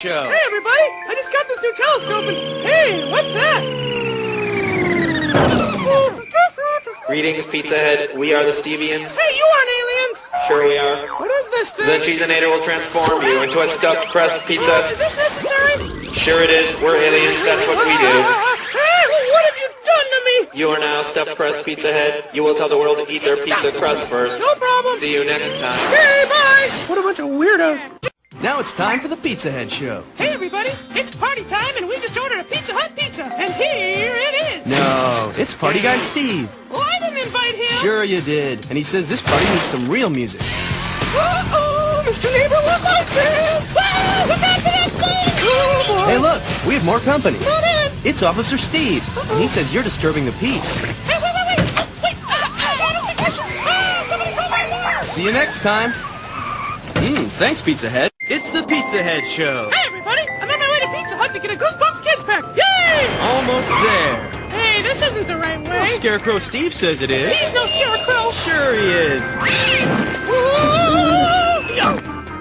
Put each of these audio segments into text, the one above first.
Show. Hey everybody! I just got this new telescope and hey, what's that? Greetings, Pizza Head. We are the Stevians. Hey, you aren't aliens! Sure we are. What is this thing? The Cheeseinator will transform you into a stuffed crust pizza. Is this necessary? Sure it is. We're aliens. That's what we do. Hey, what have you done to me? You are now stuffed crust Pizza Head. You will tell the world to eat their pizza crust first. No problem. See you next time. Hey, bye! What a bunch of weirdos. Now it's time for the Pizza Head Show. Hey everybody, it's party time and we just ordered a Pizza Hut pizza, and here it is! No, it's Party Guy Steve. Well, I didn't invite him! Sure you did. And he says this party needs some real music. Uh-oh, Mr. Neighbor, look like this! Ah, look out for that thing! Oh, boy. Hey look, we have more company. Come on in! It's Officer Steve. And he says you're disturbing the peace. Hey, wait! Oh, wait! Somebody call my alarm! See you next time. Thanks, Pizza Head. It's the Pizza Head Show. Hey everybody, I'm on my way to Pizza Hut to get a Goosebumps Kids Pack! Yay! Almost there. Hey, this isn't the right way. Well, Scarecrow Steve says it is. He's no scarecrow! Sure he is.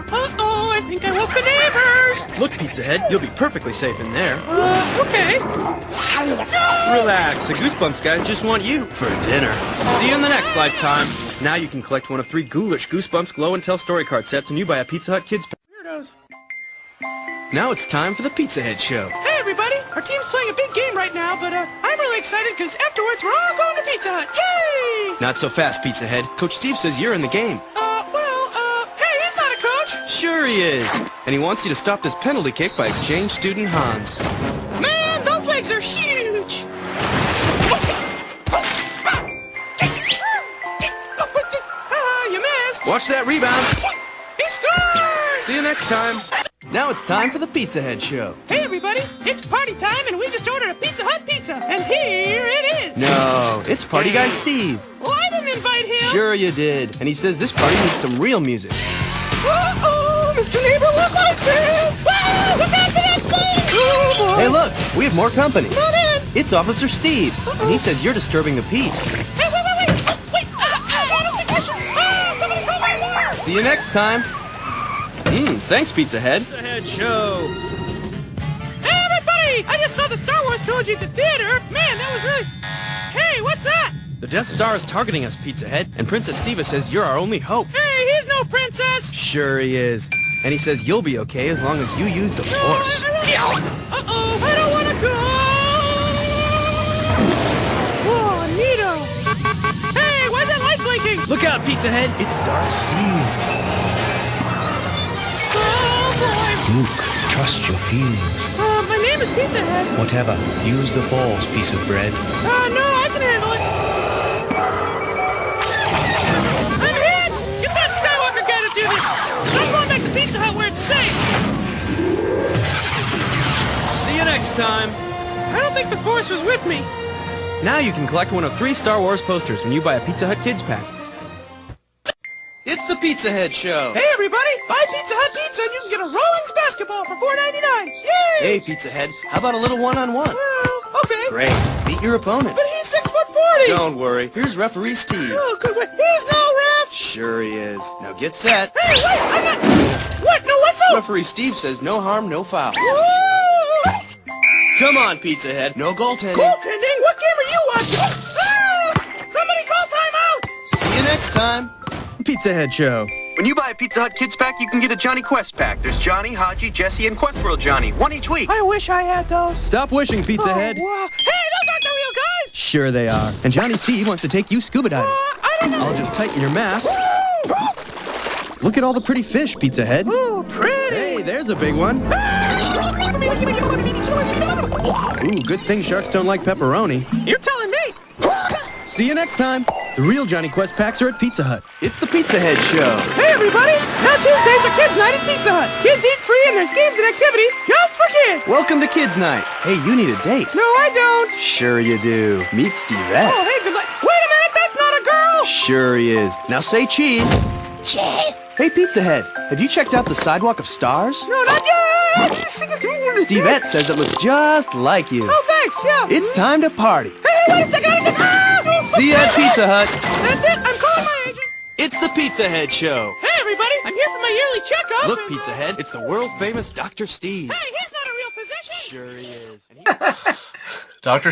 Uh-oh, I think I woke the neighbors! Look, Pizza Head, you'll be perfectly safe in there. Okay. Relax, the Goosebumps guys just want you for dinner. See you in the next lifetime. Now you can collect one of 3 ghoulish Goosebumps Glow and Tell story card sets when you buy a Pizza Hut Kids Pack. Weirdos. Now it's time for the Pizza Head Show. Hey everybody, our team's playing a big game right now, but I'm really excited because afterwards we're all going to Pizza Hut. Yay! Not so fast, Pizza Head. Coach Steve says you're in the game. Hey, he's not a coach! Sure he is. And he wants you to stop this penalty kick by exchange student Hans. Man, those legs are huge! You missed! Watch that rebound. He scores! See you next time. Now it's time for the Pizza Head Show. Hey everybody, it's party time and we just ordered a Pizza Hut pizza, and here it is! No, it's Party Guy Steve. Well, I didn't invite him! Sure you did. And he says this party needs some real music. Uh-oh, Mr. Neighbor, look like this! Ah, look out for that thing! Oh, boy. Hey look, we have more company. Come on in! It's Officer Steve. And he says you're disturbing the peace. Hey, wait! Oh, wait! Somebody call my alarm! See you next time. Thanks, Pizza Head. Pizza Head Show. Hey, everybody! I just saw the Star Wars trilogy at the theater! Man, that was really... Hey, what's that? The Death Star is targeting us, Pizza Head. And Princess Steva says you're our only hope. Hey, he's no princess! Sure he is. And he says you'll be okay as long as you use the Force. Uh-oh, I don't want to go! Whoa, neato! Hey, why's that light blinking? Look out, Pizza Head. It's Darth Steve. Oh, boy! Luke, trust your feelings. My name is Pizza Head. Whatever. Use the Force, piece of bread. No, I can handle it. I'm hit! Get that Skywalker guy to do this! I'm going back to Pizza Hut where it's safe! See you next time. I don't think the Force was with me. Now you can collect one of 3 Star Wars posters when you buy a Pizza Hut Kids Pack. It's the Pizza Head Show. Hey, everybody! Buy Pizza Hut pizza and you can get a Rollins basketball for $4.99. Yay! Hey, Pizza Head, how about a little one-on-one? Well, okay. Great. Beat your opponent. But he's 6'40". Don't worry. Here's referee Steve. Oh, good. Wait, he's no ref. Sure he is. Now get set. Hey, wait! I'm not. What? No whistle? Referee Steve says no harm, no foul. Whoa! Come on, Pizza Head. No goaltending. Goaltending? What game are you watching? Ah! Somebody call timeout! See you next time. Pizza Head Show. When you buy a Pizza Hut Kids Pack, you can get a Johnny Quest Pack. There's Johnny, Haji, Jesse, and Quest World Johnny. One each week. I wish I had those. Stop wishing, Pizza Head. Wow. Hey, those aren't the real guys! Sure they are. And Johnny Steve wants to take you scuba diving. I don't know. I'll just tighten your mask. Woo! Look at all the pretty fish, Pizza Head. Ooh, pretty! Hey, there's a big one. Ooh, good thing sharks don't like pepperoni. You're telling me. See you next time. The real Johnny Quest Packs are at Pizza Hut. It's the Pizza Head Show. Hey, everybody! Now Tuesdays are Kids Night at Pizza Hut. Kids eat free and there's games and activities just for kids. Welcome to Kids Night. Hey, you need a date. No, I don't. Sure you do. Meet Stevette. Oh, hey, good luck. Wait a minute, that's not a girl. Sure he is. Now say cheese. Cheese. Hey, Pizza Head, have you checked out the Sidewalk of Stars? No, not yet. Stevette says it looks just like you. Oh, thanks, yeah. It's time to party. Hey, wait a second. Ah! See you at Pizza Hut. That's it. I'm calling my agent. It's the Pizza Head Show. Hey, everybody. I'm here for my yearly checkup. up. Look, Pizza Head, it's the world-famous Dr. Steve. Hey, he's not a real physician. Sure he is. And Doctor.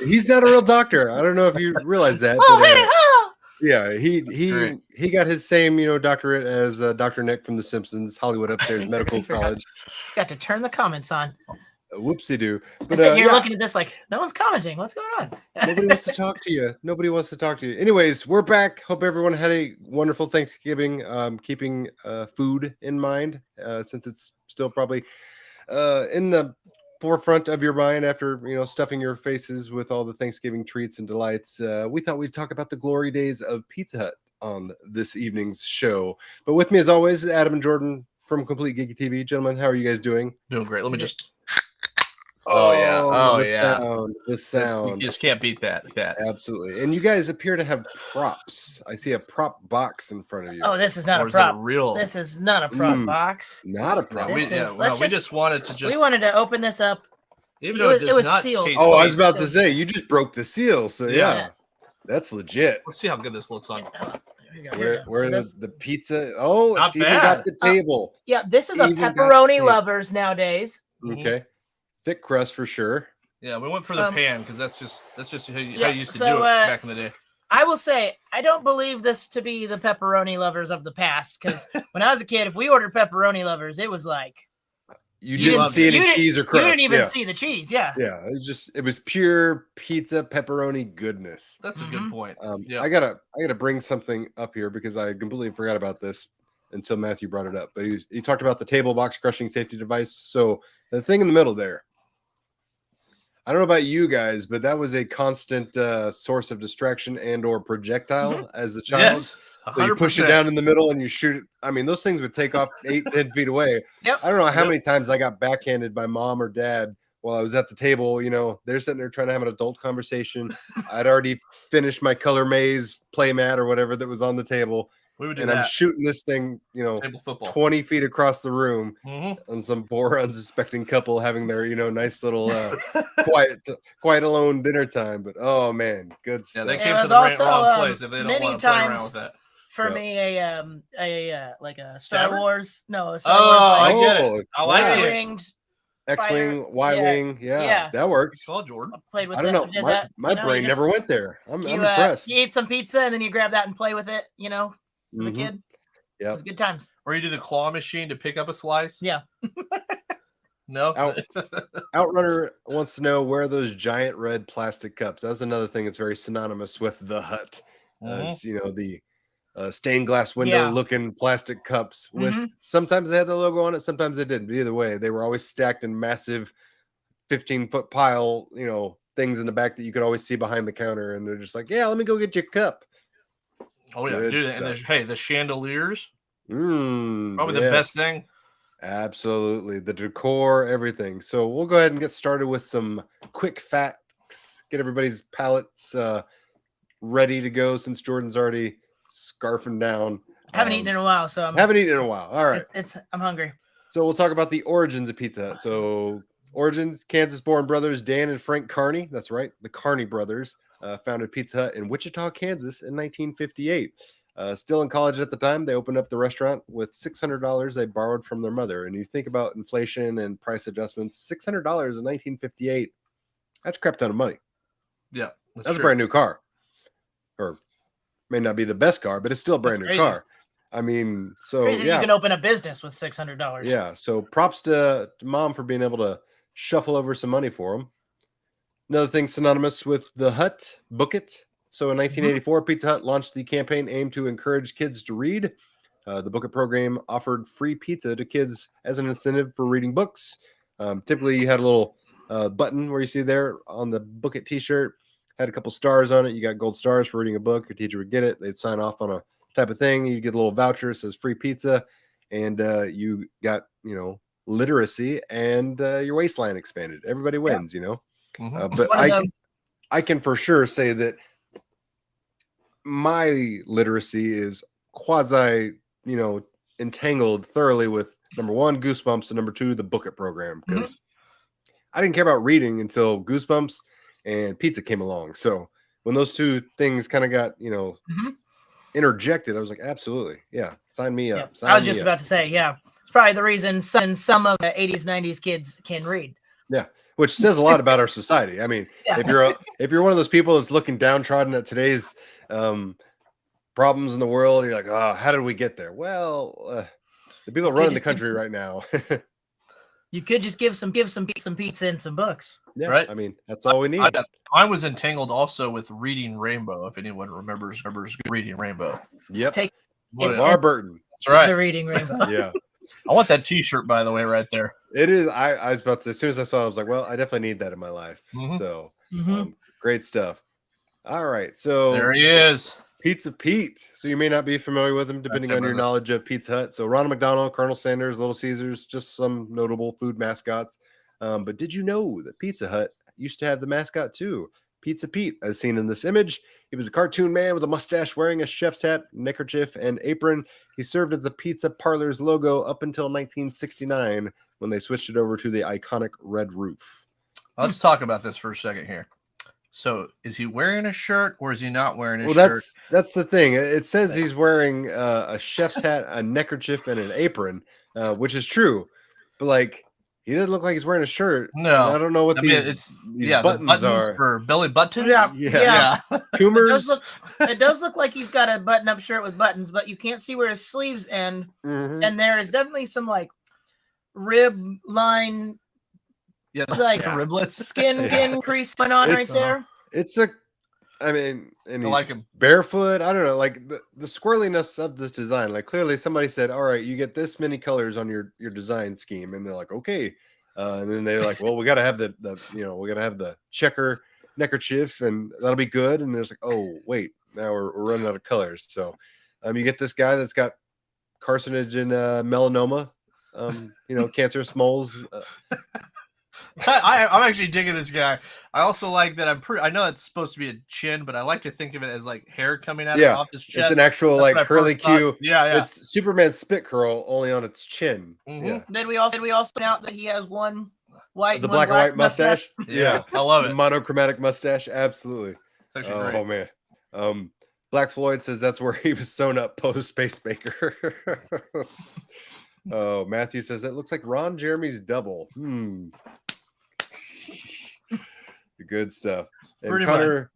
He's not a real doctor. I don't know if you realize that. Oh, but, hey, oh. yeah, Great. he got his same, doctorate as Dr. Nick from The Simpsons, Hollywood Upstairs Medical College. Got to turn the comments on. Whoopsie doo. I'm But sitting here yeah, looking at this like, no one's commenting. What's going on? nobody wants to talk to you. Nobody wants to talk to you. Anyways, we're back. Hope everyone had a wonderful Thanksgiving. Keeping food in mind, since it's still probably in the forefront of your mind after stuffing your faces with all the Thanksgiving treats and delights. We thought we'd talk about the glory days of Pizza Hut on this evening's show. But with me, as always, Adam and Jordan from Complete Geeky TV. Gentlemen, how are you guys doing? Doing great. Let me just. The sound. You just can't beat that. Absolutely. And you guys appear to have props. I see a prop box in front of you. Oh, this is not Or a is it a prop. real? This is not a prop box. Not a prop. This We, is- yeah, let's we just- just wanted to just. We wanted to open this up. even it though was- does it was not sealed. taste Oh, I like- was about to say, you just broke the seal. So yeah, Yeah. that's legit. Let's see how good this looks on. Here we go, here we go. Where This- the pizza? Oh, Not it's even bad. got the table. Yeah, this is a Even got pepperoni tape. lovers nowadays. Okay. Thick crust for sure. Yeah, we went for the Um, pan because that's just how you yeah, used to so, do it back in the day. I will say, I don't believe this to be the pepperoni lovers of the past because when I was a kid, if we ordered pepperoni lovers, it was like You You didn't loved see it. any cheese or crust. you didn't even yeah. see the cheese. Yeah. Yeah, it was pure pizza pepperoni goodness. That's a Mhm. good point. Yeah. I gotta bring something up here because I completely forgot about this until Matthew brought it up. But he talked about the table box crushing safety device. So the thing in the middle there, I don't know about you guys, but that was a constant source of distraction and or projectile as a child. Yes. So you push it 100%. down in the middle and you shoot it. I mean, those things would take off 8-10 feet away. Yep. I don't know how Yep. many times I got backhanded by mom or dad while I was at the table. They're sitting there trying to have an adult conversation. I'd already finished my color maze play mat or whatever that was on the table. We would do And that. I'm shooting this thing, Table football. 20 feet across the room Mhm. on some poor unsuspecting couple having their, nice little quiet alone dinner time. But oh man, good Yeah, stuff. they It came to was the also, wrong place if they don't many want to play around times with that. For Yeah. me, like a Star Stabber? Wars. No, a Star Oh, Wars. I Like, get it. I like yeah. it. ringed. X-wing, fire- Y-wing, yeah, that works. Call Jordan. Played with I don't that, know. did My, that, my you know, brain you just- never went there. I'm You, impressed. you eat some pizza and then you grab that and play with it. As a Mhm. kid. Yep. It was good times. Or you do the claw machine to pick up a slice. Yeah. No. Out. Outrunner wants to know where are those giant red plastic cups. That's another thing that's very synonymous with the hut. Mhm. It's, the stained glass window Yeah. looking plastic cups with Mhm. sometimes they had the logo on it, sometimes they didn't. But either way, they were always stacked in massive 15-foot pile, things in the back that you could always see behind the counter. And they're just like, yeah, let me go get your cup. Oh yeah, Good dude. And stuff. the chandeliers, Mm, probably the yes. best thing. Absolutely. The decor, everything. So we'll go ahead and get started with some quick facts. Get everybody's palates ready to go since Jordan's already scarfing down. I haven't eaten in a while, so I'm Haven't eaten in a while. All right. I'm hungry. So we'll talk about the origins of Pizza Hut. So origins, Kansas-born brothers Dan and Frank Carney. That's right. The Carney brothers founded Pizza Hut in Wichita, Kansas in 1958. Still in college at the time, they opened up the restaurant with $600 they borrowed from their mother. And you think about inflation and price adjustments, $600 in 1958, that's a crap ton of money. Yeah, That's a true. brand new car. Or may not be the best car, but it's still a brand new Crazy. car. I mean, so Crazy that yeah. you can open a business with $600. Yeah, so props to mom for being able to shuffle over some money for him. Another thing synonymous with the Hut, Book It. So in 1984, Pizza Hut launched the campaign aimed to encourage kids to read. The Book It program offered free pizza to kids as an incentive for reading books. Typically, you had a little button where you see there on the Book It t-shirt, had a couple stars on it. You got gold stars for reading a book. Your teacher would get it. They'd sign off on a type of thing. You get a little voucher that says free pizza, and you got, literacy and your waistline expanded. Everybody wins, Mhm. But One of I can for sure say that my literacy is quasi, entangled thoroughly with number one, Goosebumps, and number two, the Book It program. Because I didn't care about reading until Goosebumps and pizza came along. So when those two things kind of got, interjected, I was like, absolutely, yeah, sign me up. Yep. Sign I was me just up. about to say, yeah, it's probably the reason some of the 80s, 90s kids can read. Yeah, which says a lot about our society. I mean, Yeah. if you're one of those people that's looking downtrodden at today's problems in the world, you're like, oh, how did we get there? Well, the people running the country right now. You could just give some pizza and some books. Yeah, Right. I mean, that's all we need. Mine was entangled also with Reading Rainbow. If anyone remembers Reading Rainbow. Yep. Take What- LeVar Burton. That's right. the Reading Rainbow. Yeah. I want that T-shirt, by the way, right there. It is. I was about to say, as soon as I saw it, I was like, well, I definitely need that in my life. Mhm. So Mhm. great stuff. All right. So There he is. Pizza Pete. So you may not be familiar with him, depending on your knowledge of Pizza Hut. So Ronald McDonald, Colonel Sanders, Little Caesars, just some notable food mascots. But did you know that Pizza Hut used to have the mascot too? Pizza Pete, as seen in this image. He was a cartoon man with a mustache, wearing a chef's hat, neckerchief, and apron. He served as the Pizza Parlor's logo up until 1969, when they switched it over to the iconic red roof. Let's talk about this for a second here. So, is he wearing a shirt or is he not wearing a shirt? Well, that's the thing. It says he's wearing a chef's hat, a neckerchief, and an apron, which is true. But like, he doesn't look like he's wearing a shirt. No, and I don't know what these buttons are. For belly buttons. Yeah. Tumors. It does look like he's got a button-up shirt with buttons, but you can't see where his sleeves end. Mhm. And there is definitely some like rib line, like riblets, skin crease going on right there. It's a, I mean, and he's like him barefoot. I don't know, like the squirreliness of this design. Like clearly somebody said, all right, you get this many colors on your design scheme, and they're like, okay. And then they're like, well, we got to have we got to have the checker neckerchief, and that'll be good. And there's like, oh wait, now we're running out of colors. So, you get this guy that's got carcinogen melanoma, cancerous moles. I'm actually digging this guy. I also like that. I know it's supposed to be a chin, but I like to think of it as like hair coming out off his chest. It's an actual That's like curly Q. Yeah. It's Superman spit curl only on its chin. Mm-hmm. Yeah. Then we also point out that he has one white, The black and white mustache. Yeah, I love it. Monochromatic mustache. Absolutely. It's actually great. Oh man. Black Floyd says that's where he was sewn up post Pacemaker. Oh, Matthew says it looks like Ron Jeremy's double. Good stuff. And Pretty Connor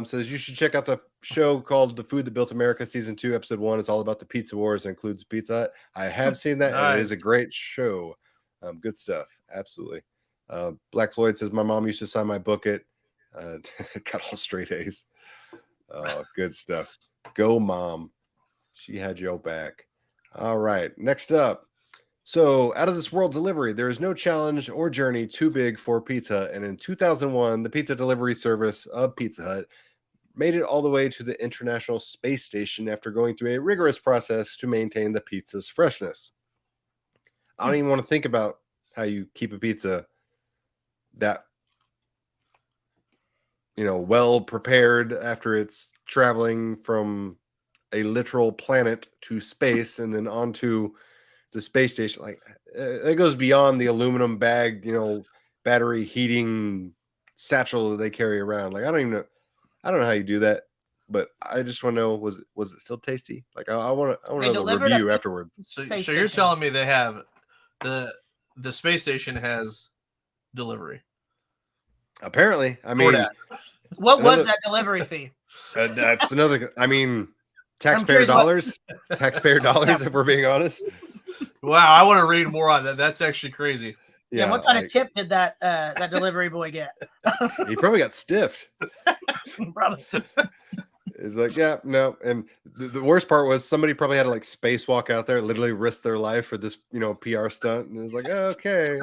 says you should check out the show called The Food That Built America, season 2, episode 1. It's all about the pizza wars and includes Pizza Hut. I have seen that, and it is a great show. Good stuff. Absolutely. Black Floyd says my mom used to sign my book. Got all straight A's. Good stuff. Go, mom. She had your back. All right. Next up. So, out of this world delivery, there is no challenge or journey too big for Pizza. And in 2001, the pizza delivery service of Pizza Hut made it all the way to the International Space Station after going through a rigorous process to maintain the pizza's freshness. I don't even want to think about how you keep a pizza that, well prepared after it's traveling from a literal planet to space and then onto the space station. Like it goes beyond the aluminum bag, battery heating satchel that they carry around. Like I don't know how you do that, but I just want to know, was it still tasty? Like I want to know the review afterwards. So you're telling me they have the space station has delivery? Apparently. I mean, what was that delivery fee? That's another. I mean, taxpayer dollars. Taxpayer dollars, if we're being honest. Wow, I want to read more on that. That's actually crazy. Yeah, what kind of tip did that delivery boy get? He probably got stiffed. Probably. It's like, yeah, no. And the worst part was somebody probably had to like spacewalk out there, literally risk their life for this, PR stunt. And it was like, oh, okay,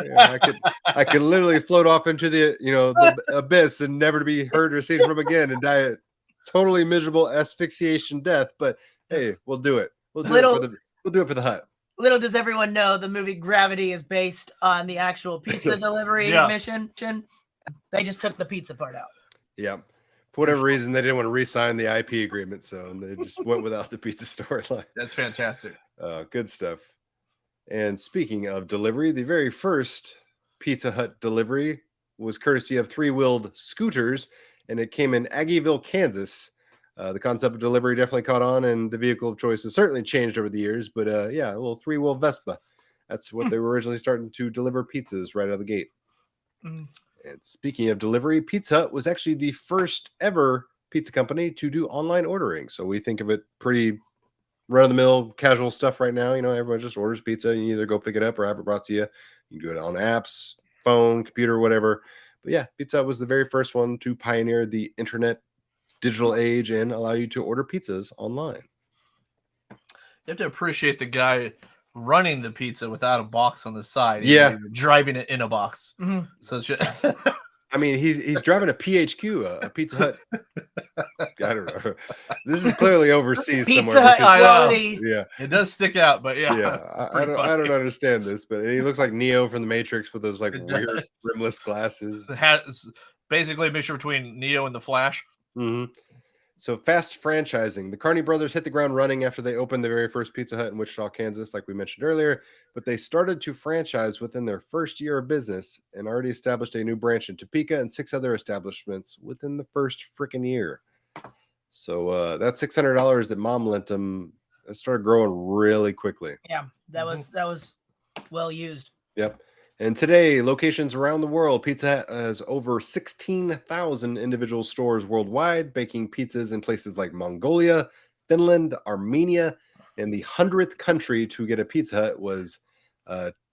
I could literally float off into the, the abyss and never to be heard or seen from again and die a totally miserable asphyxiation death. But hey, we'll do it. We'll do it for the Hut. Little does everyone know, the movie Gravity is based on the actual pizza delivery mission. They just took the pizza part out. Yeah. For whatever reason, they didn't want to re-sign the IP agreement, so they just went without the pizza storyline. That's fantastic. Good stuff. And speaking of delivery, the very first Pizza Hut delivery was courtesy of three-wheeled scooters, and it came in Aggieville, Kansas. The concept of delivery definitely caught on, and the vehicle of choice has certainly changed over the years. But yeah, a little 3-wheel Vespa. That's what they were originally starting to deliver pizzas right out of the gate. And speaking of delivery, Pizza Hut was actually the first ever pizza company to do online ordering. So we think of it pretty run-of-the-mill casual stuff right now. Everyone just orders pizza. You either go pick it up or have it brought to you. You can do it on apps, phone, computer, whatever. But yeah, Pizza Hut was the very first one to pioneer the internet digital age and allow you to order pizzas online. You have to appreciate the guy running the pizza without a box on the side. Yeah. Driving it in a box. Mhm. So it's just I mean, he's driving a PHQ, a Pizza Hut. I don't know. This is clearly overseas Pizza somewhere. Hut because- quality. yeah, it does stick out, but yeah. yeah. I don't understand this, but he looks like Neo from the Matrix with those like It weird does. rimless glasses. It has basically a mixture between Neo and the Flash. Mm-hmm. So fast franchising. The Carney brothers hit the ground running after they opened the very first Pizza Hut in Wichita, Kansas, like we mentioned earlier. But they started to franchise within their first year of business and already established a new branch in Topeka and 6 other establishments within the first freaking year. So that $600 that Mom lent them, it started growing really quickly. Yeah, that was well used. Yep. And today, locations around the world, Pizza Hut has over 16,000 individual stores worldwide, baking pizzas in places like Mongolia, Finland, Armenia, and the 100th country to get a Pizza Hut was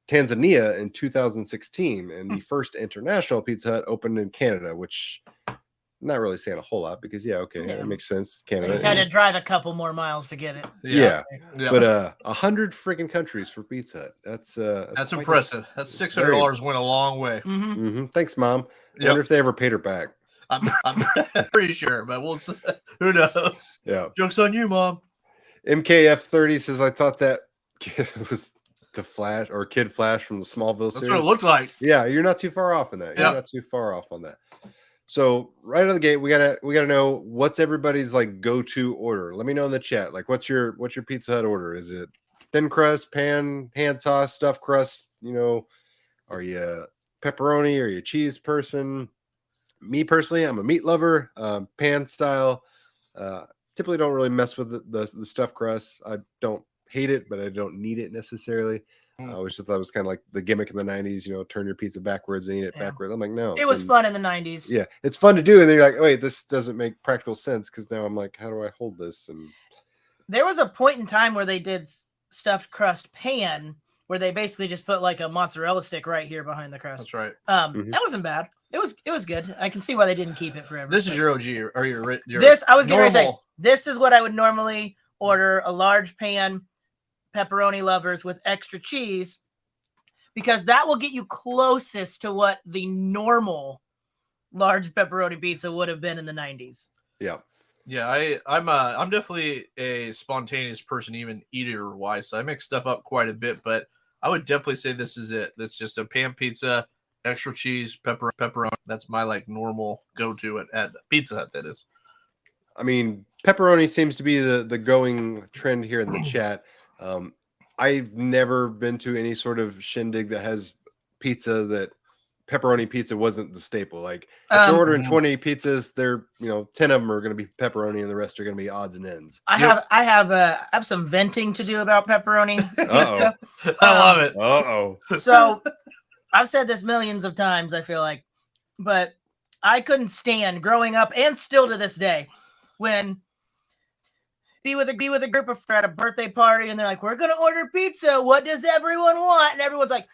Tanzania in 2016. And the first international Pizza Hut opened in Canada, which I'm not really saying a whole lot because, it makes sense. They Canada. just had to drive a couple more miles to get it. Yeah. But 100 freaking countries for Pizza Hut. That's impressive. That's $600 went a long way. Mm-hmm. Thanks, Mom. I Yep. wonder if they ever paid her back. I'm pretty sure, but we'll see. Who knows? Yeah. Joke's on you, Mom. MKF30 says, I thought that kid was the Flash or Kid Flash from the Smallville series. That's what it looked like. Yeah, you're not too far off on that. You're Yeah. not too far off on that. So right out of the gate, we gotta know what's everybody's like go-to order. Let me know in the chat. Like, what's your Pizza Hut order? Is it thin crust, pan, hand tossed, stuffed crust? Are you a pepperoni? Are you a cheese person? Me personally, I'm a meat lover. Pan style. Typically don't really mess with the stuffed crust. I don't hate it, but I don't need it necessarily. I always just thought it was kind of like the gimmick in the 90s, turn your pizza backwards and eat it backwards. I'm like, no. It was fun in the 90s. Yeah, it's fun to do. And then you're like, wait, this doesn't make practical sense because now I'm like, how do I hold this? And there was a point in time where they did stuffed crust pan where they basically just put like a mozzarella stick right here behind the crust. That's right. That wasn't bad. It was good. I can see why they didn't keep it forever. This is your OG or your this I was going to say. normal- This is what I would normally order: a large pan, pepperoni lovers with extra cheese, because that will get you closest to what the normal large pepperoni pizza would have been in the 90s. yeah. Yeah, I'm definitely a spontaneous person, even eater wise. So I mix stuff up quite a bit, but I would definitely say this is it. That's just a pan pizza, extra cheese, pepperoni. That's my like normal go-to at Pizza Hut. That is. I mean, pepperoni seems to be the going trend here in the chat. I've never been to any sort of shindig that has pizza that pepperoni pizza wasn't the staple. Like if they're ordering 20 pizzas, they're 10 of them are going to be pepperoni and the rest are going to be odds and ends. I have some venting to do about pepperoni. Uh-oh. I love it. Uh-oh. So I've said this millions of times, I feel like, but I couldn't stand growing up and still to this day when be with a group of friends at a birthday party and they're like, we're gonna order pizza. What does everyone want? And everyone's like,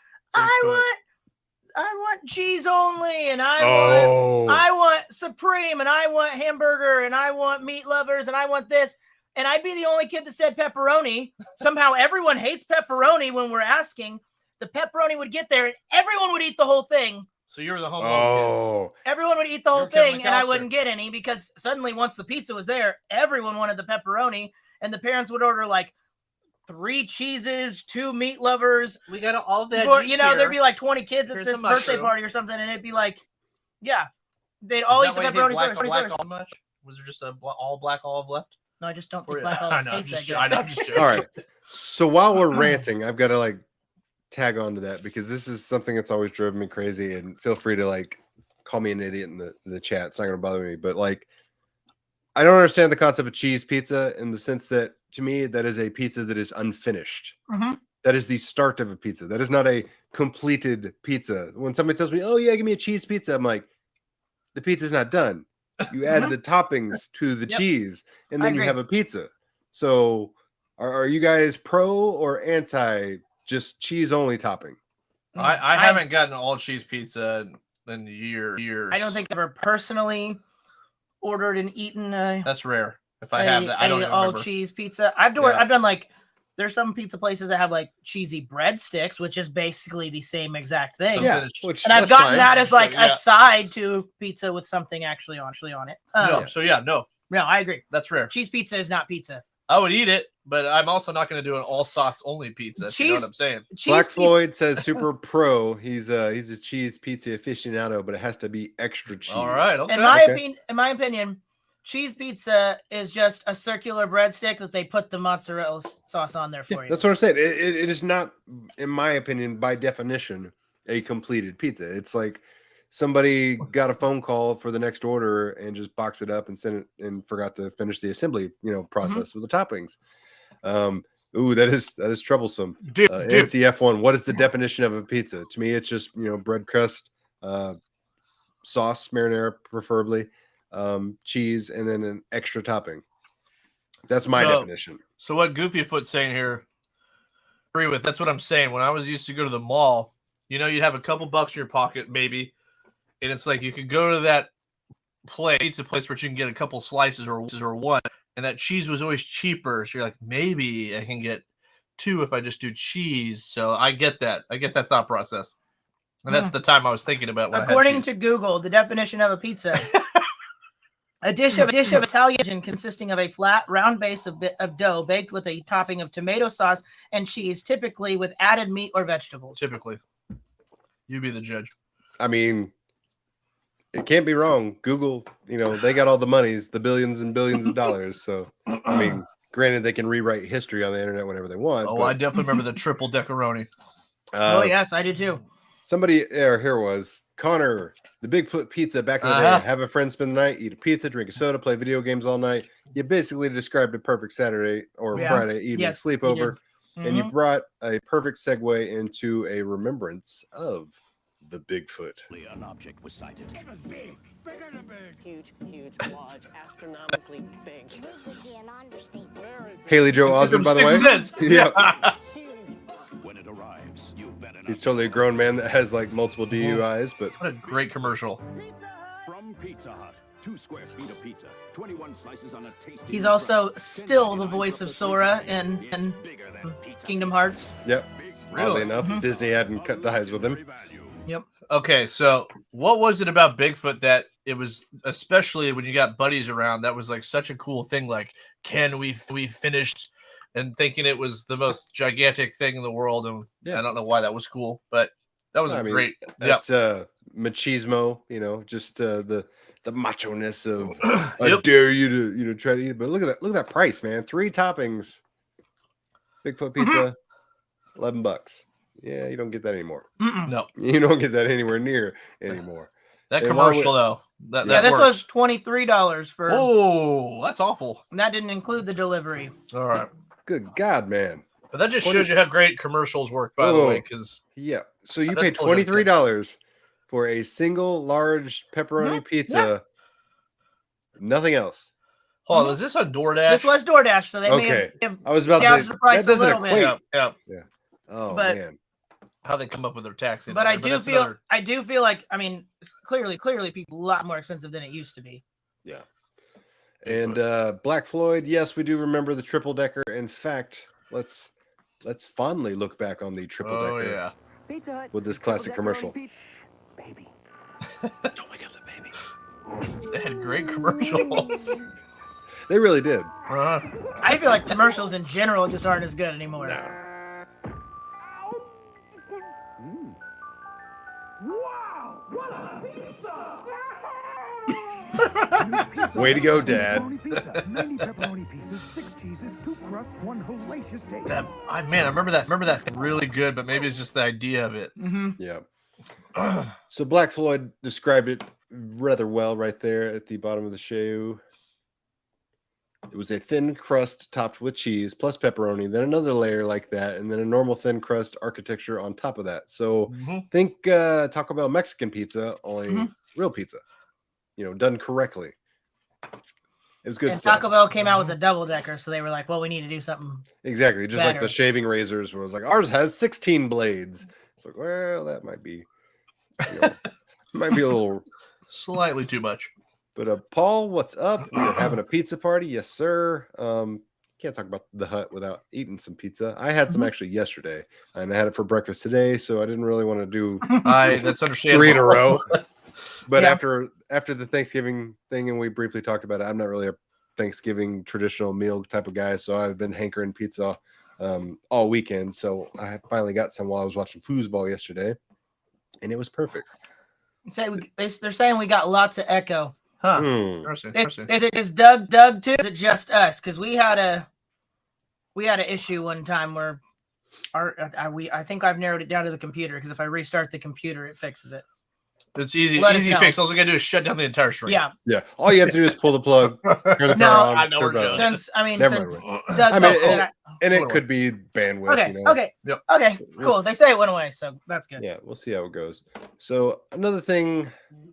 I want cheese only, and I want supreme, and I want hamburger, and I want meat lovers, and I want this. And I'd be the only kid that said pepperoni. Somehow everyone hates pepperoni when we're asking. The pepperoni would get there and everyone would eat the whole thing. So you're the home. Oh. Everyone would eat the whole You're Kevin thing and I McAllister. wouldn't get any because suddenly once the pizza was there, everyone wanted the pepperoni and the parents would order like 3 cheeses, 2 meat lovers. We got all that. Or, there'd be like 20 kids at Here's this a birthday mushroom. party or something and it'd be like, yeah, they'd all eat the pepperoni first. Olive much? Was there just all black olive left? No, I just don't For think you? black I olives know, taste that good. I'm just joking. All right. So while we're ranting, I've got to like tag on to that because this is something that's always driven me crazy. And feel free to like call me an idiot in the chat. It's not going to bother me. But like, I don't understand the concept of cheese pizza in the sense that, to me, that is a pizza that is unfinished. That is the start of a pizza. That is not a completed pizza. When somebody tells me, "Oh yeah, give me a cheese pizza," I'm like, the pizza's not done. You add the toppings to the cheese, and then you have a pizza. So, are you guys pro or anti just cheese only topping? I haven't gotten all cheese pizza in years. I don't think I've ever personally ordered and eaten that's rare. If I have that, I don't even all remember. cheese pizza. I've done like, there's some pizza places that have like cheesy breadsticks, which is basically the same exact thing. Yeah, and I've gotten that as like a side to pizza with something actually on it. No, I agree. That's rare. Cheese pizza is not pizza. I would eat it, but I'm also not going to do an all sauce only pizza. You know what I'm saying? Black Floyd says super pro. He's a cheese pizza aficionado, but it has to be extra cheese. All right. Okay. In my opinion, cheese pizza is just a circular breadstick that they put the mozzarella sauce on there for you. That's what I'm saying. It is not, in my opinion, by definition, a completed pizza. It's like somebody got a phone call for the next order and just boxed it up and sent it and forgot to finish the assembly, process with the toppings. That is troublesome. NCF1, what is the definition of a pizza? To me, it's just, bread crust, sauce, marinara preferably, cheese, and then an extra topping. That's my definition. So what Goofyfoot's saying here, agree with. That's what I'm saying. When I was used to go to the mall, you'd have a couple bucks in your pocket, maybe, and it's like you could go to that pizza place where you can get a couple slices or one, and that cheese was always cheaper. So you're like, maybe I can get 2 if I just do cheese. So I get that. I get that thought process. And that's the time I was thinking about when according to Google, the definition of a pizza. A dish of Italian consisting of a flat, round base of dough baked with a topping of tomato sauce and cheese, typically with added meat or vegetables. Typically. You be the judge. I mean, it can't be wrong. Google, they got all the monies, the billions and billions of dollars. So, I mean, granted, they can rewrite history on the internet whenever they want. Oh, I definitely remember the triple decaroni. Oh, yes, I do too. Somebody here was Connor, the Bigfoot pizza back in the day. Have a friend spend the night, eat a pizza, drink a soda, play video games all night. You basically described a perfect Saturday or Friday evening sleepover, and you brought a perfect segue into a remembrance of the Bigfoot. An object was sighted. It was big, bigger than big. Huge, large, astronomically big. Big would be an understatement. Haley Joe Osment, by the way. Yeah. When it arrives, you've been He's totally a grown man that has like multiple DUIs, but what a great commercial. From Pizza Hut, 2 square feet of pizza, 21 slices on a tasty. He's also still the voice of Sora in Kingdom Hearts. Yep. Really? Oddly enough, Disney hadn't cut ties with him. Yep. Okay, so what was it about Bigfoot that it was, especially when you got buddies around, that was like such a cool thing? Like, can we finish? And thinking it was the most gigantic thing in the world, and I don't know why that was cool, but that was great. That's machismo, just the macho-ness of I dare you to try to eat it. But look at that price, man. 3 toppings, Bigfoot pizza, $11. Yeah, you don't get that anymore. No, you don't get that anywhere near anymore. That commercial though, this was $23 for. Oh, that's awful. And that didn't include the delivery. All right. Good God, man. But that just shows you how great commercials work, by the way. Because so you paid $23 for a single large pepperoni pizza. Nothing else. Hold on, is this on DoorDash? This was DoorDash, so they may have I was about to say the price that doesn't a little equate. bit. Yeah. Oh man. How they come up with their tax. But I do feel like, I mean, clearly people a lot more expensive than it used to be. Yeah. And Black Floyd, yes, we do remember the triple decker. In fact, let's fondly look back on the triple decker. Oh yeah. With this classic commercial. Baby. Don't wake up the baby. They had great commercials. They really did. I feel like commercials in general just aren't as good anymore. Nah. Wow! What a pizza! Way to go, Dad. 90 pepperoni pieces, 6 cheeses, 2 crusts, 1 hellacious taste. I remember that really good, but maybe it's just the idea of it. Yeah. So Black Floyd described it rather well right there at the bottom of the show. It was a thin crust topped with cheese plus pepperoni, then another layer like that, and then a normal thin crust architecture on top of that. So think Taco Bell Mexican pizza, only real pizza, done correctly. It was good and stuff. Taco Bell came out with a double decker, so they were like, well, we need to do something. Exactly. Just like better. the shaving razors, where it was like, ours has 16 blades. It's like, well, that might be, might be a little slightly too much. But Paul, what's up? We're having a pizza party. Yes, sir. Can't talk about the Hut without eating some pizza. I had some actually yesterday, and I had it for breakfast today, so I didn't really want to do that's understandable. 3 in a row. But Yeah. after the Thanksgiving thing, and we briefly talked about it, I'm not really a Thanksgiving traditional meal type of guy, so I've been hankering pizza all weekend. So I finally got some while I was watching foosball yesterday, and it was perfect. They're saying we got lots of echo. Huh. Hmm. Is Doug too? Is it just us? Because we had an issue one time where I think I've narrowed it down to the computer, because if I restart the computer, it fixes it. It's easy Let us easy know. fix. All you gotta do is shut down the entire stream. Yeah. All you have to do is pull the plug, turn the No, car on. I know turn we're it on. doing Since I Doug's mean, also and it could be bandwidth. okay. Okay. Cool. They say it went away, so that's good. Yeah, we'll see how it goes. So another thing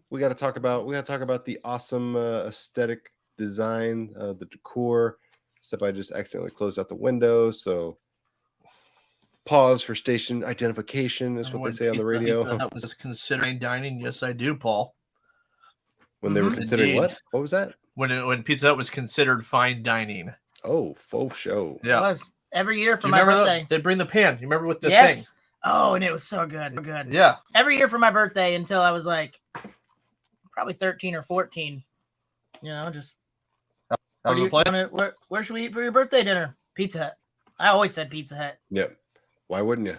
we got to talk about. We got to talk about the awesome aesthetic design, the decor. Except I just accidentally closed out the window. So pause for station identification is what they say on the radio. That was considering dining. Yes, I do, Paul. When they were considering Indeed. what? What was that? When Pizza Hut was considered fine dining. Oh, faux show. Yeah. It was every year for Do you my remember birthday. They bring the pan. You remember with the Yes. thing? Oh, and it was so good. Good. Yeah. Every year for my birthday until I was like probably 13 or 14. Just That was the plan. where should we eat for your birthday dinner? Pizza Hut. I always said Pizza Hut. Yep. Why wouldn't you?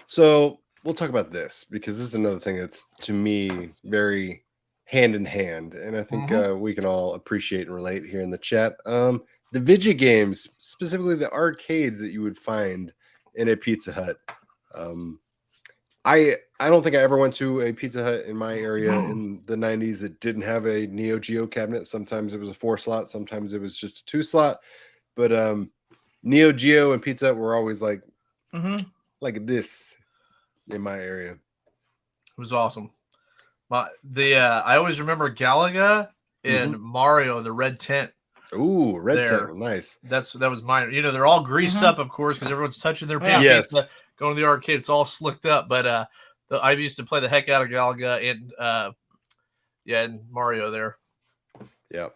So we'll talk about this, because this is another thing that's, to me, very hand in hand, and I think we can all appreciate and relate here in the chat. The video games, specifically the arcades that you would find in a Pizza Hut. I don't think I ever went to a Pizza Hut in my area in the 90s that didn't have a Neo Geo cabinet. Sometimes it was a 4-slot, sometimes it was just a 2-slot. But Neo Geo and Pizza Hut were always like this in my area. It was awesome. I always remember Galaga and Mario in the red tent. Ooh, red tent, nice. That was mine. They're all greased up, of course, because everyone's touching their pan pizza. Going to the arcade, it's all slicked up. But I used to play the heck out of Galaga and Mario there. Yep.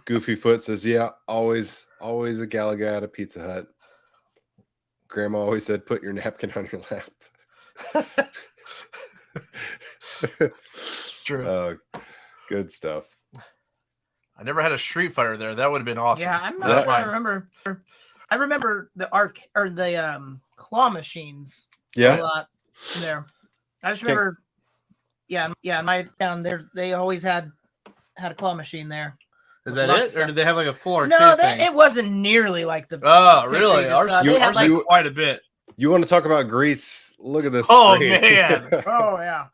Goofy Foot says, yeah, always a Galaga at a Pizza Hut. Grandma always said, put your napkin on your lap. True. Good stuff. I never had a Street Fighter there. That would have been awesome. Yeah, I remember the claw machines. Yeah. A lot there. I just remember. My down there they always had a claw machine there. Is that it, or did they have like a full arcade No, thing? it wasn't nearly like the. Oh, really? Ours had like quite a bit. You want to talk about grease? Look at this. Oh screen. man! Oh yeah.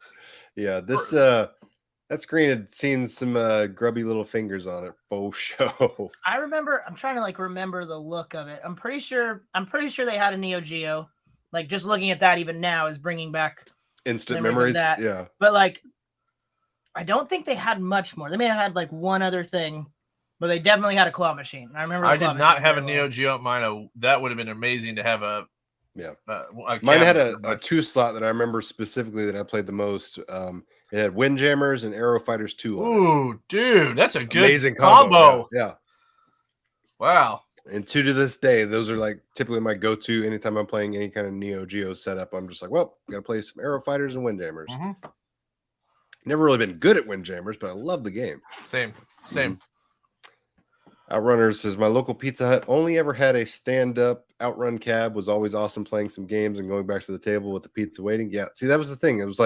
Yeah, this that screen had seen some grubby little fingers on it. Faux show. I'm trying to remember the look of it. I'm pretty sure they had a Neo Geo. Like, just looking at that even now is bringing back instant memories. memories. Of that. Yeah. But I don't think they had much more. They may have had one other thing, but they definitely had a claw machine. I remember. I did not have a Neo Geo at mine. That would have been amazing to have a. Yeah. Mine had a 2-slot that I remember specifically that I played the most. It had Windjammers and Aero Fighters 2. Ooh, dude, that's a good amazing combo. Yeah. Wow. And to this day, those are typically my go-to anytime I'm playing any kind of Neo Geo setup. I'm just gotta play some Aero Fighters and Windjammers. Never really been good at Windjammers, but I love the game. Same. Outrunner says, my local Pizza Hut only ever had a stand-up outrun cab. Was always awesome playing some games and going back to the table with the pizza waiting. Yeah, see, that was the thing. It was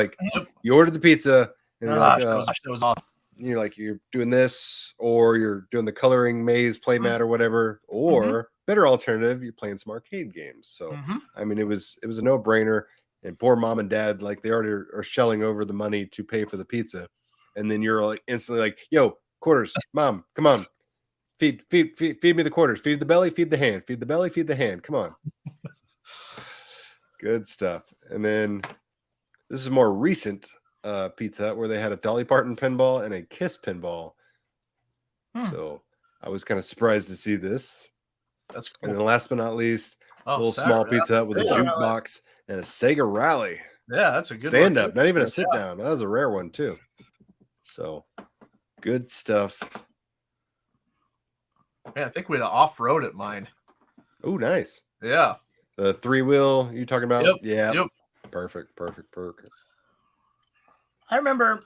you ordered the pizza and that was awesome. You're doing this, or you're doing the coloring maze playmat or whatever, or better alternative, you're playing some arcade games. So I mean, it was a no-brainer. And poor mom and dad, they already are shelling over the money to pay for the pizza, and then you're instantly yo, quarters, mom, come on. Feed me the quarters. Feed the belly, feed the hand. Feed the belly, feed the hand. Come on. Good stuff. And then this is more recent Pizza Hut where they had a Dolly Parton pinball and a Kiss pinball. So I was kind of surprised to see this. That's cool. And then last but not least, a Oh, little Saturday. small Pizza Hut with a jukebox and a Sega Rally. Yeah, that's a good stand one, up, too. not even a sit down. That was a rare one too. So good stuff. Man, I think we had an off-road at mine. Oh, nice. Yeah. The 3-wheel you talking about? Yep. Yeah. Yep. Perfect. I remember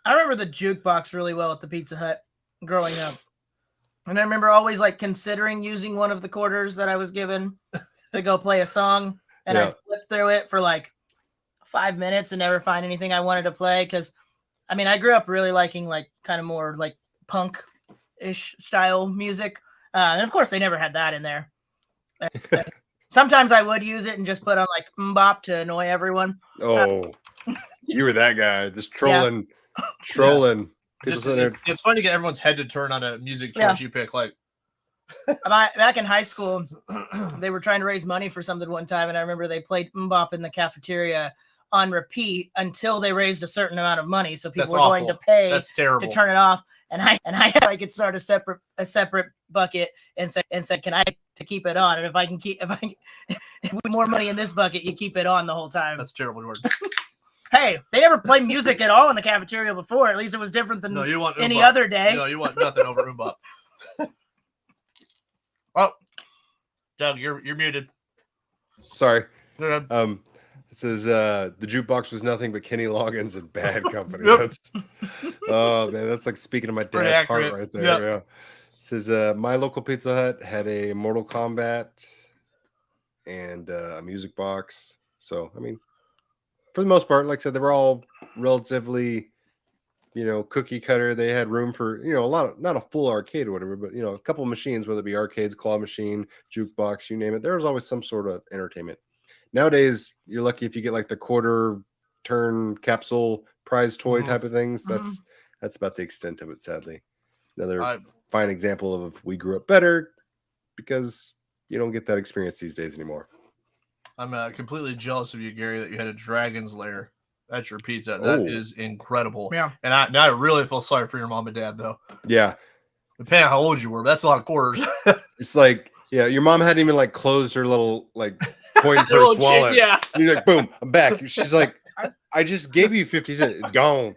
the jukebox really well at the Pizza Hut growing up. And I remember always like considering using one of the quarters that I was given to go play a song. And I flipped through it for like 5 minutes and never find anything I wanted to play. Cause I mean, I grew up really liking like kind of more like punk-ish style music. And of course they never had that in there. Sometimes I would use it and just put on like mbop to annoy everyone. Oh, you were that guy just trolling. It's fun to get everyone's head to turn on a music choice you pick. Like back in high school, they were trying to raise money for something one time, and I remember they played mbop in the cafeteria on repeat until they raised a certain amount of money. So people were going to pay to turn it off. And I could start a separate bucket and said, can I to keep it on? And if with more money in this bucket, you keep it on the whole time. That's terrible words. Hey, they never played music at all in the cafeteria before. At least it was different than any other day. No, you want nothing over Umbop. Oh, Doug, you're muted. Sorry. Go ahead. It says the jukebox was nothing but Kenny Loggins and Bad Company. That's oh man, that's like speaking to my dad's heart right there. Yeah. It says my local Pizza Hut had a Mortal Kombat and a music box. So I mean, for the most part, like I said, they were all relatively, cookie cutter. They had room for, a lot of, not a full arcade or whatever, but a couple of machines, whether it be arcades, claw machine, jukebox, you name it. There was always some sort of entertainment. Nowadays, you're lucky if you get like the quarter turn capsule prize toy type of things. That's about the extent of it, sadly. Another fine example of we grew up better because you don't get that experience these days anymore. I'm completely jealous of you, Gary, that you had a Dragon's Lair at your pizza. That is incredible. Yeah. And now I really feel sorry for your mom and dad, though. Yeah. Depending on how old you were, but that's a lot of quarters. It's like, yeah, your mom hadn't even like closed her little like coin purse wallet. Yeah. And you're like, boom, I'm back. She's like, I just gave you 50 cents. It's gone.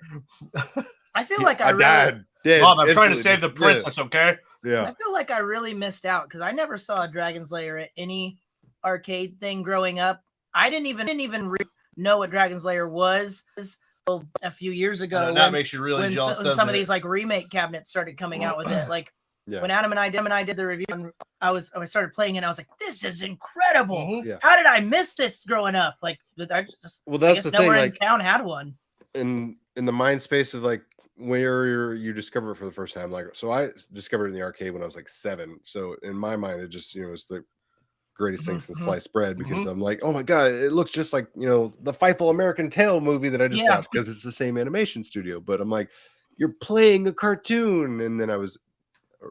I feel like I died. Mom, I'm trying to save the princess, okay? Yeah. I feel like I really missed out because I never saw a Dragon's Lair at any arcade thing growing up. I didn't even know what Dragon's Lair was a few years ago. That makes you really jealous. Some of these like remake cabinets started coming out with it. Like when Adam and I did the review, and I started playing it. And I was like, this is incredible. Yeah. How did I miss this growing up? Like that's the thing. Nowhere like in town had one. In the mind space of like where you discover it for the first time. Like, so I discovered it in the arcade when I was like 7. So in my mind, it just, was the greatest thing since sliced bread because I'm like, oh my God, it looks just like, the Fievel American Tail movie that I just watched because it's the same animation studio. But I'm like, you're playing a cartoon. And then I was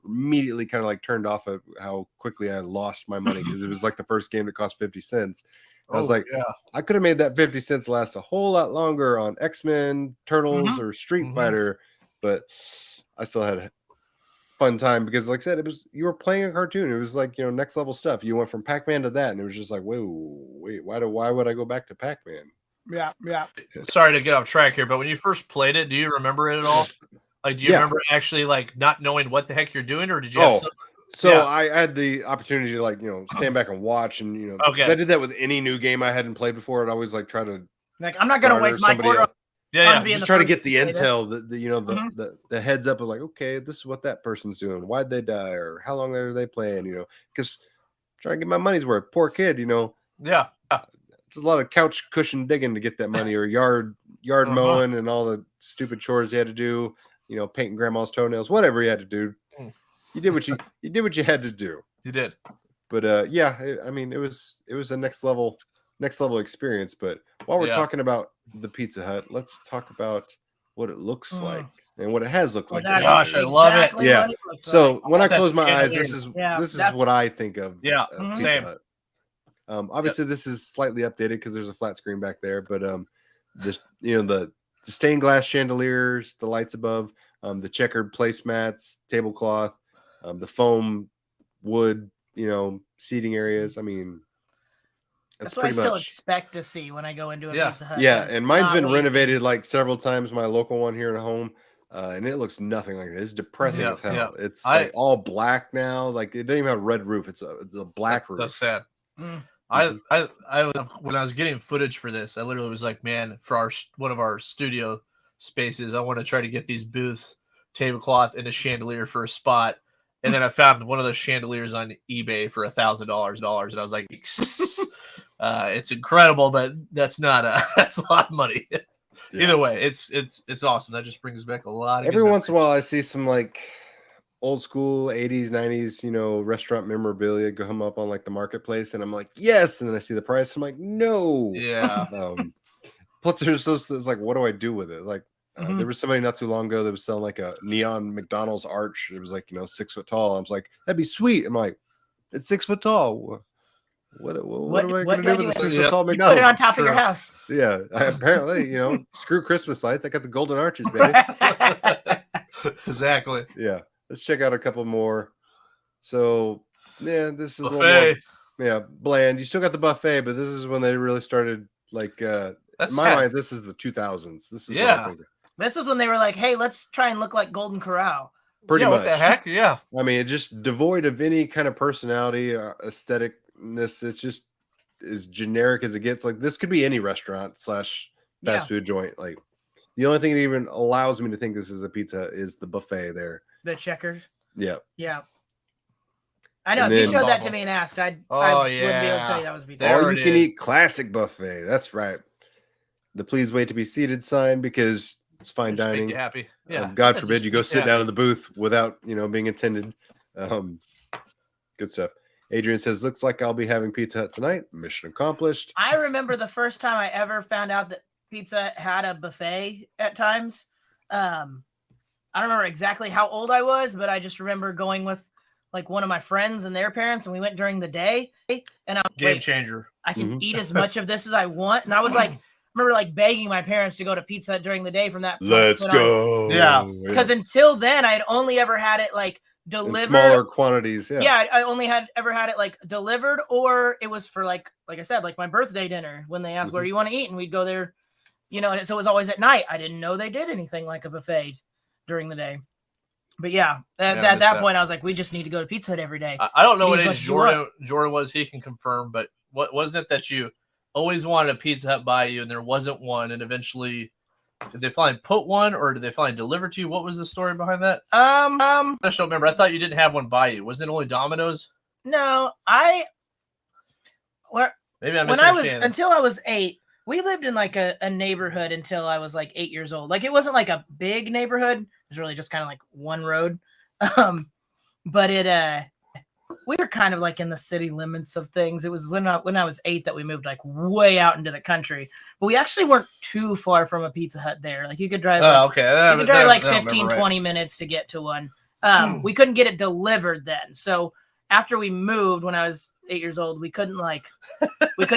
immediately kind of like turned off of how quickly I lost my money because it was like the first game that cost 50 cents. I was like, I could have made that 50 cents last a whole lot longer on X-Men, Turtles, or Street Fighter, but I still had a fun time because, like I said, you were playing a cartoon. It was like, next level stuff. You went from Pac-Man to that, and it was just like, wait, why would I go back to Pac-Man? Yeah. Sorry to get off track here, but when you first played it, do you remember it at all? Like, do you remember actually like not knowing what the heck you're doing, or did you have some? So I had the opportunity to like, stand back and watch and, because I did that with any new game I hadn't played before. I'd always like try to like, I'm not going to waste my quarter. Just try to get the intel, the heads up of like, okay, this is what that person's doing. Why'd they die? Or how long are they playing? Because trying to get my money's worth. Poor kid, Yeah. It's a lot of couch cushion digging to get that money or yard mowing and all the stupid chores you had to do, painting grandma's toenails, whatever you had to do. You did what you had to do. You did. But I mean, it was a next level experience. But while we're talking about the Pizza Hut, let's talk about what it looks Mm. like and what it has looked like. That is Gosh, I love it. exactly Yeah. what it looks So like. when I That close my eyes, chandelier. this is Yeah, this is that's- what I think of. Yeah, Pizza same. Hut. Obviously, this is slightly updated because there's a flat screen back there, but the stained glass chandeliers, the lights above, the checkered placemats, tablecloth, the foam wood, seating areas. I mean, That's what I pretty still much. expect to see when I go into a Yeah. Pizza Hut. Yeah, and mine's not been what you renovated think. like several times. My local one here at home, and it looks nothing like this. It's depressing Yeah, as hell. yeah. It's I- like all black now. Like it doesn't even have a red roof. It's a black That's roof. so sad. Mm. I when I was getting footage for this, I literally was like, man, for one of our studio spaces, I want to try to get these booths, tablecloth, and a chandelier for a spot. And then I found one of those chandeliers on eBay for $1,000, and I was like, it's incredible, but that's not that's a lot of money. Yeah. Either way, it's awesome. That just brings back a lot of Every good once in a memories. while, I see some like old school 80s, 90s, restaurant memorabilia come up on like the marketplace, and I'm like, yes. And then I see the price. I'm like, no. Yeah. Plus, there's those. It's like, what do I do with it? Like, Mhm. there was somebody not too long ago that was selling like a neon McDonald's arch. It was like 6 foot tall. I was like, that'd be sweet. I'm like, it's 6 foot tall. What am I going to do with a 6 foot tall You put McDonald's? it on top of your True. house. Yeah, apparently, screw Christmas lights. I got the golden arches, baby. Exactly. Yeah, let's check out a couple more. So, yeah, this is a little Buffet. more, bland. You still got the buffet, but this is when they really started. Like, in That's my sad. mind, this is the 2000s. This is what I Yeah. think. This is when they were like, "Hey, let's try and look like Golden Corral." Pretty Yeah, much. what the heck? Yeah. I mean, it's just devoid of any kind of personality or aestheticness. It's just as generic as it gets. Like, this could be any restaurant / fast food joint. Like, the only thing that even allows me to think this is a pizza is the buffet there. The checkers. Yeah. Yeah. I know. And If you then- showed that to me and asked, I wouldn't be able to tell you that was pizza. All you can eat classic buffet. That's right. The please wait to be seated sign because it's fine Just make dining. you happy. Yeah. God That forbid just you go makes sit you down happy. in the booth without being attended. Good stuff. Adrian says, looks like I'll be having Pizza Hut tonight. Mission accomplished. I remember the first time I ever found out that Pizza had a buffet at times. I don't remember exactly how old I was, but I just remember going with like one of my friends and their parents, and we went during the day. And I'm Game changer. I can eat as much of this as I want. And I was like, I remember like begging my parents to go to Pizza Hut during the day from that point Let's on. go. Yeah. Because until then, I had only ever had it like In delivered. smaller quantities. Yeah. Yeah, I only had ever had it like delivered, or it was for like I said, like my birthday dinner when they asked where do you want to eat, and we'd go there, and so it was always at night. I didn't know they did anything like a buffet during the day. But yeah, at that point, I was like, we just need to go to Pizza Hut every day. I don't know Eat what as age much as you want. Jordan was. He can confirm, but what wasn't it that you always wanted a Pizza Hut by you, and there wasn't one, and eventually did they finally put one, or did they finally deliver to you? What was the story behind that? I just don't remember. I thought you didn't have one by you. Wasn't it only Domino's? No, Maybe I'm when I was misunderstanding. until I was 8, we lived in like a neighborhood until I was like 8 years old. Like it wasn't like a big neighborhood. It was really just kind of like one road. But we were kind of like in the city limits of things. It was when I was 8 that we moved like way out into the country. But we actually weren't too far from a Pizza Hut there. Like you could drive Oh, okay. you could drive like That I remember 15, right. 20 minutes to get to one. We couldn't get it delivered then. So after we moved when I was 8 years old, we couldn't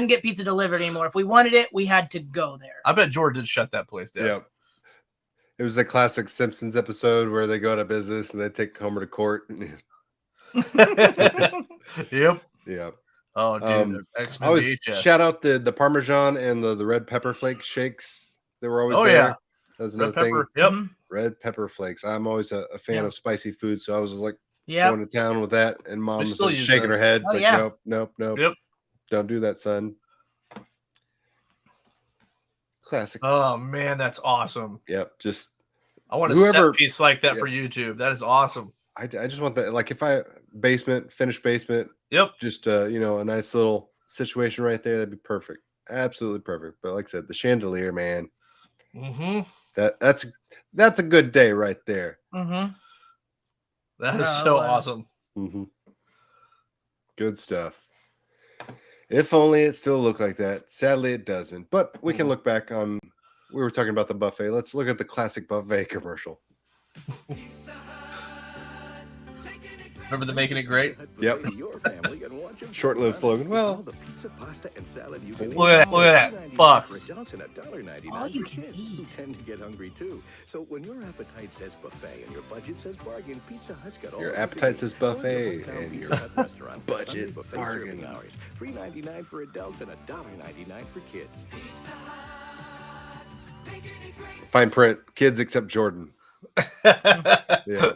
get pizza delivered anymore. If we wanted it, we had to go there. I bet Jordan did shut that place down. Yeah. It was a classic Simpsons episode where they go out of business and they take Homer to court. Yep. Yeah. Oh, dude. I always shout out the Parmesan and the red pepper flake shakes. They were always there. Yeah. That was Red another thing. pepper. Yep. Red pepper flakes. I'm always a fan of spicy food, so I was just like Yeah. going to town with that, and Mom's still like use shaking those. her head. Oh, like, yeah. Nope. Yep. Don't do that, son. Classic. Oh man, that's awesome. Yep. Just I want a Whoever- set piece like that yeah. for YouTube. That is awesome. I just want that. Like if finished basement. Yep. Just a nice little situation right there. That'd be perfect. Absolutely perfect. But like I said, the chandelier, man. Mm-hmm. That's a good day right there. Mm-hmm. That is Oh, so wow. awesome. Mm-hmm. Good stuff. If only it still looked like that. Sadly, it doesn't. But we can look back on we were talking about the buffet. Let's look at the classic buffet commercial. Remember the Making It Great? Yep. Short-lived slogan. Well, look at that. Fox. All you can eat. Tend to get hungry too. So when your appetite says buffet and your budget says bargain, Pizza Hut's got all your the appetite says ingredients. buffet Go to and your Pizza Hut restaurant. budget Sunday buffet bargain. serving hours. $3.99 for adults and $1.99 for kids. Fine print. Kids except Jordan. Yeah.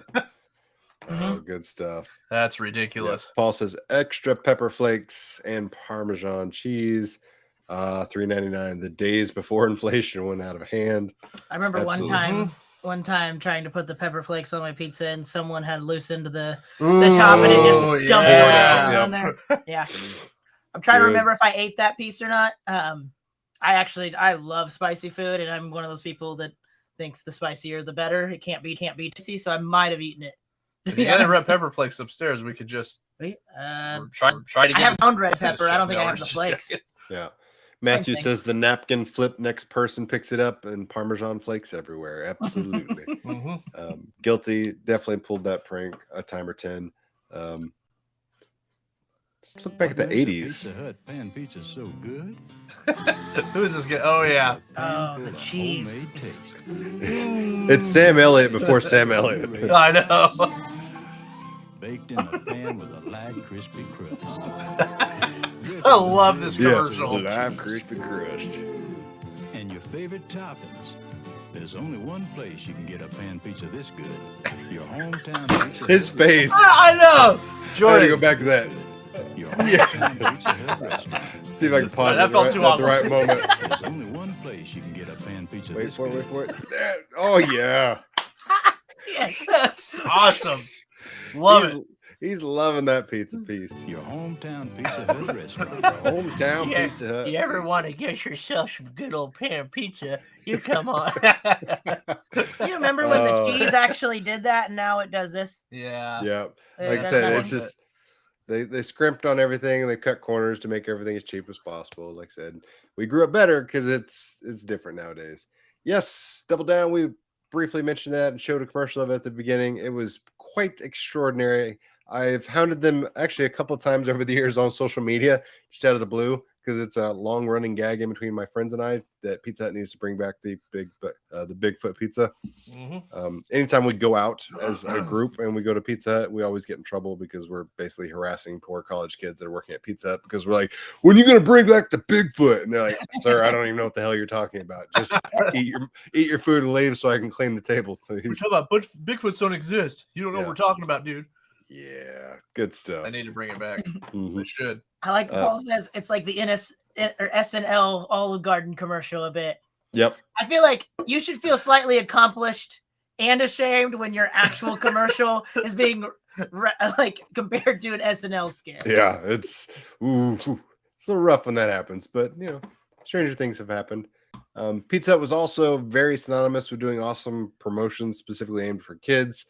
Oh, good stuff. That's ridiculous. Yeah. Paul says extra pepper flakes and Parmesan cheese. $3.99. The days before inflation went out of hand. I remember Absolutely. one time trying to put the pepper flakes on my pizza, and someone had loosened the top, and it just dumped it all on there. Yeah, I'm trying to remember if I ate that piece or not. I love spicy food, and I'm one of those people that thinks the spicier the better. It can't be spicy, so I might have eaten it. If you got red pepper flakes upstairs, we could just try to get. I have ground red pepper. I don't think I have the flakes. Yeah. Matthew says the napkin flip, next person picks it up, and Parmesan flakes everywhere. Absolutely. Guilty. Definitely pulled that prank a time or 10. Let's look back at the 80s. Pizza Hut pan pizza's so good. Who is this guy? Oh, yeah. Oh, the cheese. It's Sam Elliott before Sam Elliott. I know. Baked in a pan with a light, crispy crust. I love this commercial. Live crispy crust. And your favorite toppings. There's only one place you can get a pan pizza this good. Your hometown pizza. His face. I know. I Jordan. had to go back to that. Your hometown Pizza Hut restaurant. See if I can pause That it felt right, too at the awkward. right moment. There's only one place you can get a pan pizza Wait this for it, good. wait for it. There. Oh, yeah. Yes. That's awesome. Love it. He's loving that pizza piece. Your hometown Pizza Hut restaurant. Hometown Yeah. Pizza Hut. You ever want to get yourself some good old pan pizza? You come on. You remember when the cheese actually did that, and now it does this? Yeah. Yeah. Yeah, Like I that's said, not it's one just they scrimped on everything and they cut corners to make everything as cheap as possible. Like I said, we grew up better because it's different nowadays. Yes, Double Down. We briefly mentioned that and showed a commercial of it at the beginning. It was quite extraordinary. I've hounded them actually a couple of times over the years on social media, just out of the blue, because it's a long running gag in between my friends and I that Pizza Hut needs to bring back the Bigfoot pizza. Anytime we go out as a group and we go to Pizza Hut, we always get in trouble because we're basically harassing poor college kids that are working at Pizza Hut because we're like, when are you going to bring back the Bigfoot? And they're like, sir, I don't even know what the hell you're talking about. Just eat your food and leave so I can clean the table. We're talking about Bigfoots don't exist. You don't know what we're talking about, dude. Yeah, good stuff. I need to bring it back. I should. I like Paul says it's like the SNL Olive Garden commercial a bit. Yep. I feel like you should feel slightly accomplished and ashamed when your actual commercial is being like compared to an SNL skit. Yeah, it's a little rough when that happens, but you know, stranger things have happened. Pizza Hut was also very synonymous with doing awesome promotions specifically aimed for kids.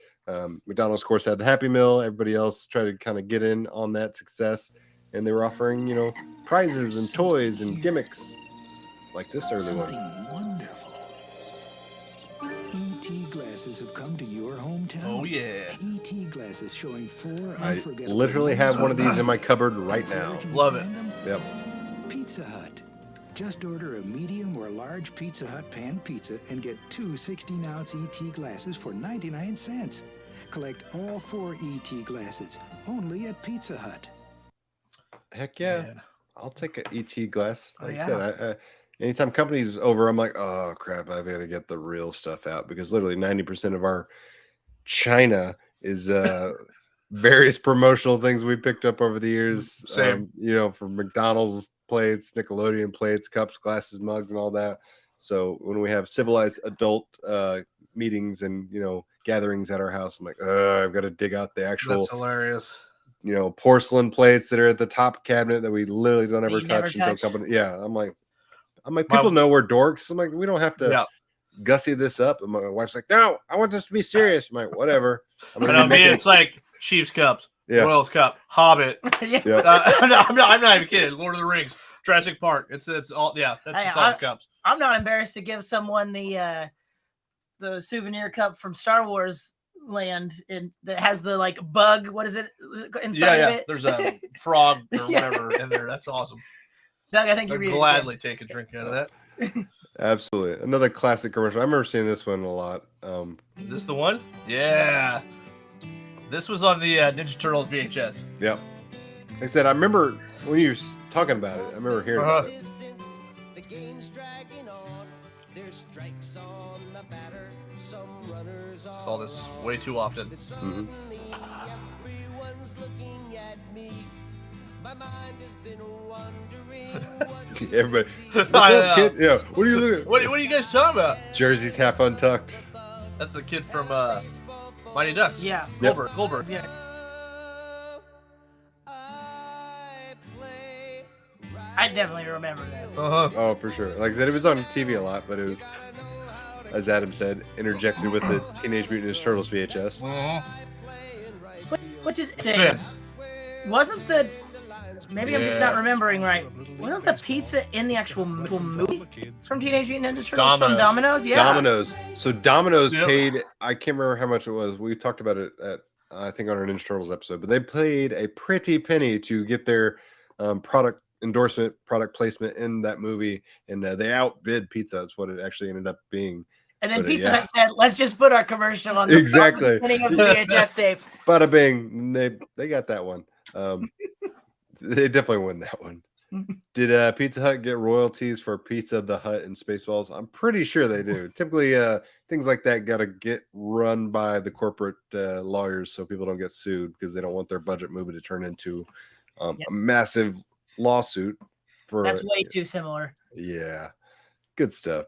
McDonald's, of course, had the Happy Meal. Everybody else tried to kind of get in on that success, and they were offering, you know, prizes and toys and gimmicks like this early one. Wonderful. ET glasses have come to your hometown. Oh, yeah. ET glasses showing 4 I unforgettable literally have one of these in my cupboard right now. Love it. Yep. Pizza Hut. Just order a medium or large Pizza Hut pan pizza and get 2 16-ounce ET glasses for 99 cents. Collect all 4 ET glasses only at Pizza Hut. Heck yeah. Man. I'll take an ET glass. Like yeah. I said, anytime company's over, I'm like, oh crap, I've got to get the real stuff out because literally 90% of our China is various promotional things we picked up over the years. Same. You know, from McDonald's plates, Nickelodeon plates, cups, glasses, mugs, and all that. So when we have civilized adult meetings and, you know, gatherings at our house, I'm like, I've got to dig out the actual, That's hilarious. you know, porcelain plates that are at the top cabinet that we literally don't ever you never touch until touch. company. Yeah, I'm like, people know we're dorks. I'm like, we don't have to Yeah. gussy this up. And my wife's like, no, I want this to be serious. I'm like, whatever. I'm But gonna I be mean, making it's like Chiefs Cups, Yeah. Royals Cup, Hobbit. Yeah. Yeah. I'm not even kidding. Lord of the Rings. Jurassic Park. It's all that's Hey, just all the cups. I'm not embarrassed to give someone the souvenir cup from Star Wars Land that has the like bug. What is it inside of it? There's a frog or whatever in there. That's awesome. Doug, I think I'd you're gladly take a drink out of that. Absolutely. Another classic commercial. I remember seeing this one a lot. Is this the one? Yeah. This was on the Ninja Turtles VHS. Yep. Like I said, I remember when you were talking about it, I remember hearing about it. The game's dragging on. There's strikes on the batter. Some runners Saw this way too often. Everyone's looking at me. My mind has been wondering what Everybody. I know. Kid? Yeah. What are you looking at? What are you guys talking about? Jersey's half untucked. That's the kid from Mighty Ducks. Yeah. Yep. Goldberg. Yeah. I definitely remember this. Oh, for sure. Like I said, it was on TV a lot, but it was, as Adam said, interjected with the Teenage Mutant Ninja Turtles VHS. Which is Fits. wasn't the maybe I'm just not remembering right. Wasn't the pizza in the actual movie from Teenage Mutant Ninja Turtles from Domino's? Yeah. Domino's. So Domino's Yep. paid, I can't remember how much it was. We talked about it at, I think, on our Ninja Turtles episode, but they paid a pretty penny to get their product endorsement, product placement in that movie. And they outbid pizza. That's what it actually ended up being. And then But, Pizza yeah. Hut said, "Let's just put our commercial on the Exactly. beginning of the VHS tape." Bada bing. They got that one. They definitely won that one. Did Pizza Hut get royalties for Pizza the Hut and Spaceballs? I'm pretty sure they do. Typically, things like that got to get run by the corporate lawyers so people don't get sued because they don't want their budget movie to turn into a massive lawsuit. That's way too similar. Yeah, good stuff.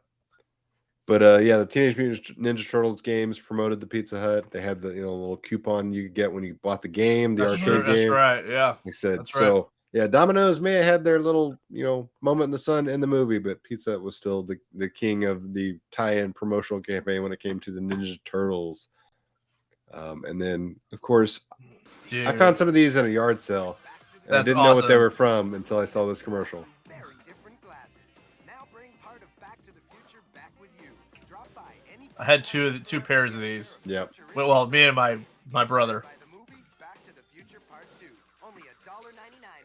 But yeah, the Teenage Mutant Ninja Turtles games promoted the Pizza Hut. They had the little coupon you could get when you bought the game, the arcade game. That's right. Yeah. Like I said, That's so right. yeah, Domino's may have had their little moment in the sun in the movie, but Pizza Hut was still the king of the tie-in promotional campaign when it came to the Ninja Turtles. And then of course, Dude. I found some of these in a yard sale. And I That's didn't know what they awesome. were from until I saw this commercial. I had two pairs of these. Yep. Well, me and my brother.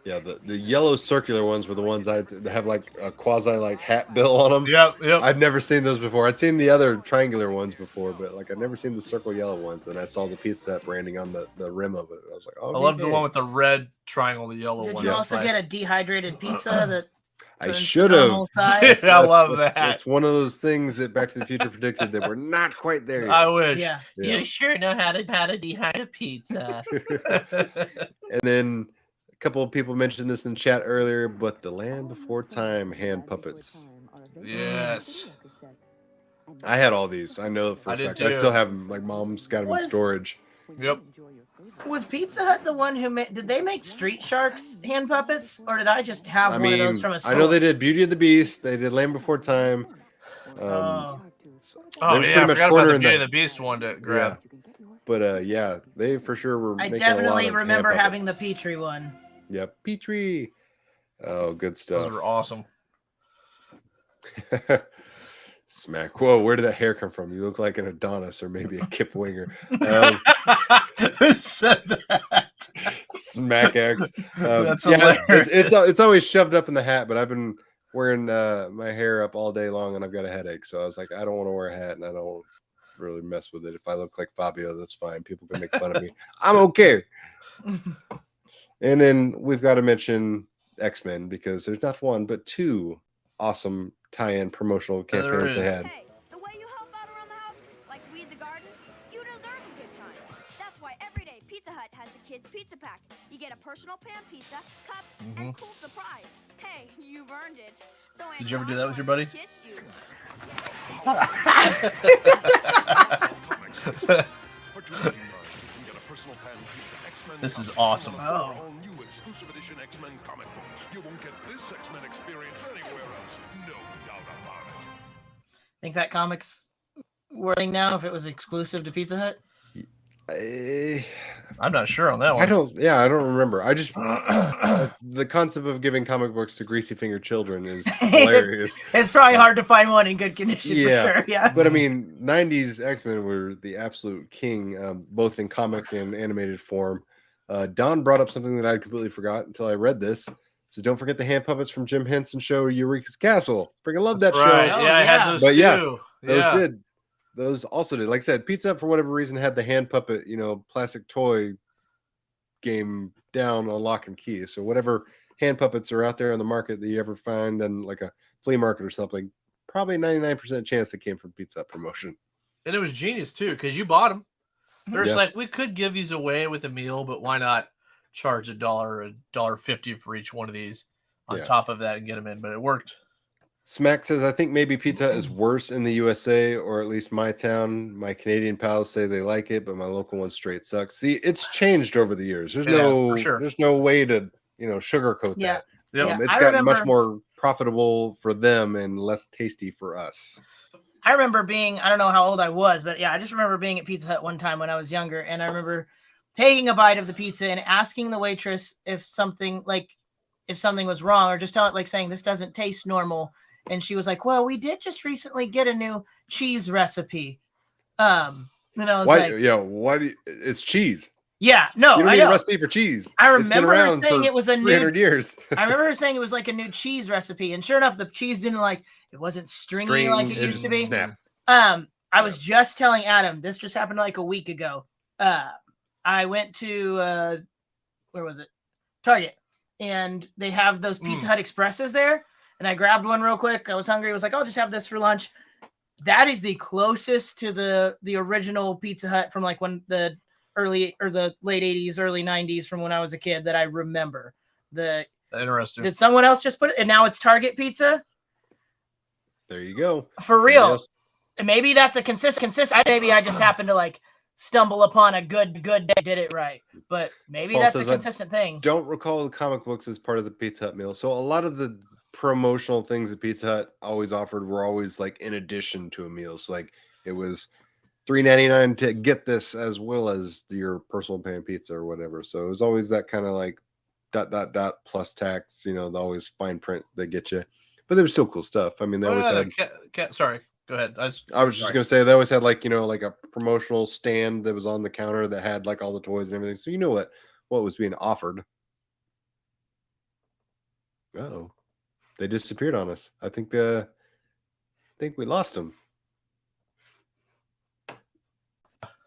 Yeah, the yellow circular ones were the ones that have like a quasi like hat bill on them. Yep. I'd never seen those before. I'd seen the other triangular ones before, but like I'd never seen the circle yellow ones. Then I saw the Pizza Hut branding on the rim of it. I was like, oh, I love the one with the red triangle, the yellow Did one. you also get a dehydrated pizza that? I should have. I love that. It's one of those things that Back to the Future predicted that we're not quite there yet. I wish. Yeah. You sure know how to dehydrate pizza. And then a couple of people mentioned this in chat earlier, but the Land Before Time hand puppets. Yes. I had all these. I know for a fact. I still have them. Like mom's got them in storage. Yep. Was Pizza Hut the one who made? Did they make Street Sharks hand puppets, or did I just have I one of those mean, from a store? I know they did Beauty and the Beast. They did Land Before Time. Oh they yeah, I forgot about the Beauty and the Beast one to grab. Yeah. But yeah, they for sure were. I making a lot definitely of remember hand having the Petrie one. puppets. Yep, Petrie. Oh, good stuff. Those were awesome. Smack. Whoa, where did that hair come from? You look like an Adonis or maybe a Kip Winger. Who said that? Smack X. That's yeah, hilarious. it's always shoved up in the hat, but I've been wearing my hair up all day long and I've got a headache. So I was like, I don't want to wear a hat and I don't really mess with it. If I look like Fabio, that's fine. People can make fun of me. I'm okay. And then we've got to mention X-Men because there's not one, but two awesome tie-in promotional campaigns they had. Hey, the way you help out around the house, like weed the garden, you deserve a good time. That's why every day Pizza Hut has the kids' pizza pack. You get a personal pan pizza, cup, and cool surprise. Hey, you've earned it. So Did you ever do that with your buddy? kiss you. This is awesome. Oh. New exclusive edition X-Men comic books. You won't get this X-Men experience anywhere else. No doubt about it. Think that comics were now if it was exclusive to Pizza Hut? I'm not sure on that one. I don't remember. I just the concept of giving comic books to greasy fingered children is hilarious. It's probably hard to find one in good condition for sure. Yeah. But I mean, 90s X-Men were the absolute king, both in comic and animated form. Don brought up something that I completely forgot until I read this. So don't forget the hand puppets from Jim Henson show Eureka's Castle. Freaking love that show. I had those too. Those also did. Like I said, Pizza Hut for whatever reason had the hand puppet, plastic toy game down on lock and key. So whatever hand puppets are out there on the market that you ever find in like a flea market or something, probably 99% chance it came from Pizza Hut promotion. And it was genius too, because you bought them. There's Yeah. like, we could give these away with a meal, but why not charge $1.50 for each one of these on Yeah. top of that and get them in? But it worked. Smack says, I think maybe Pizza Hut is worse in the USA, or at least my town. My Canadian pals say they like it, but my local one straight sucks. See, it's changed over the years. There's there's no way to, sugarcoat that. It's gotten much more profitable for them and less tasty for us. I remember being, I don't know how old I was, but yeah, I just remember being at Pizza Hut one time when I was younger, and I remember taking a bite of the pizza and asking the waitress if something was wrong, or just tell it like saying, this doesn't taste normal. And she was like, well, we did just recently get a new cheese recipe. And I was it's cheese. Yeah, no, you don't I need know. a recipe for cheese. I It's been remember her around saying for it was a 300 years. I remember her saying it was like a new cheese recipe, and sure enough, the cheese it wasn't stringy like it used to be. Snap. I was just telling Adam, this just happened like a week ago. I went to where was it? Target, and they have those Pizza Hut Expresses there, and I grabbed one real quick. I was hungry. I was like, I'll just have this for lunch. That is the closest to the original Pizza Hut from like when the late 80s, early 90s, from when I was a kid that I remember. Interesting. Did someone else just put it? And now it's Target Pizza. There you go. For real. Maybe that's a consistent. Maybe I just happened to like stumble upon a good day, did it right. But maybe Paul that's says, a consistent thing. Don't recall the comic books as part of the Pizza Hut meal. So a lot of the promotional things that Pizza Hut always offered were always like in addition to a meal. So like it was $3.99 to get this as well as your personal pan pizza or whatever. So it was always that kind of like ... plus tax, the always fine print they get you. But there was still cool stuff. I mean, they always had. Sorry, go ahead. I was just gonna say they always had like like a promotional stand that was on the counter that had like all the toys and everything. So you know what was being offered. Oh, they disappeared on us. I think we lost them.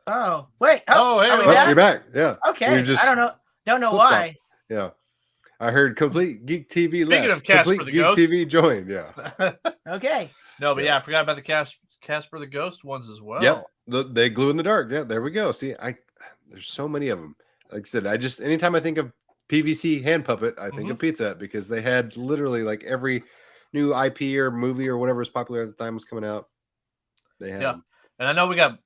Oh wait! Hey, you're back. Yeah. Okay. I don't know why. Yeah. I heard Complete Geek TV left. Speaking of Casper Complete the Geek Ghost. TV joined. Yeah. Okay. No, but I forgot about the Casper the Ghost ones as well. Yep. They glue in the dark. Yeah, there we go. See, there's so many of them. Like I said, anytime I think of PVC hand puppet, I think of Pizza Hut, because they had literally like every new IP or movie or whatever was popular at the time was coming out. They had them. And I know we got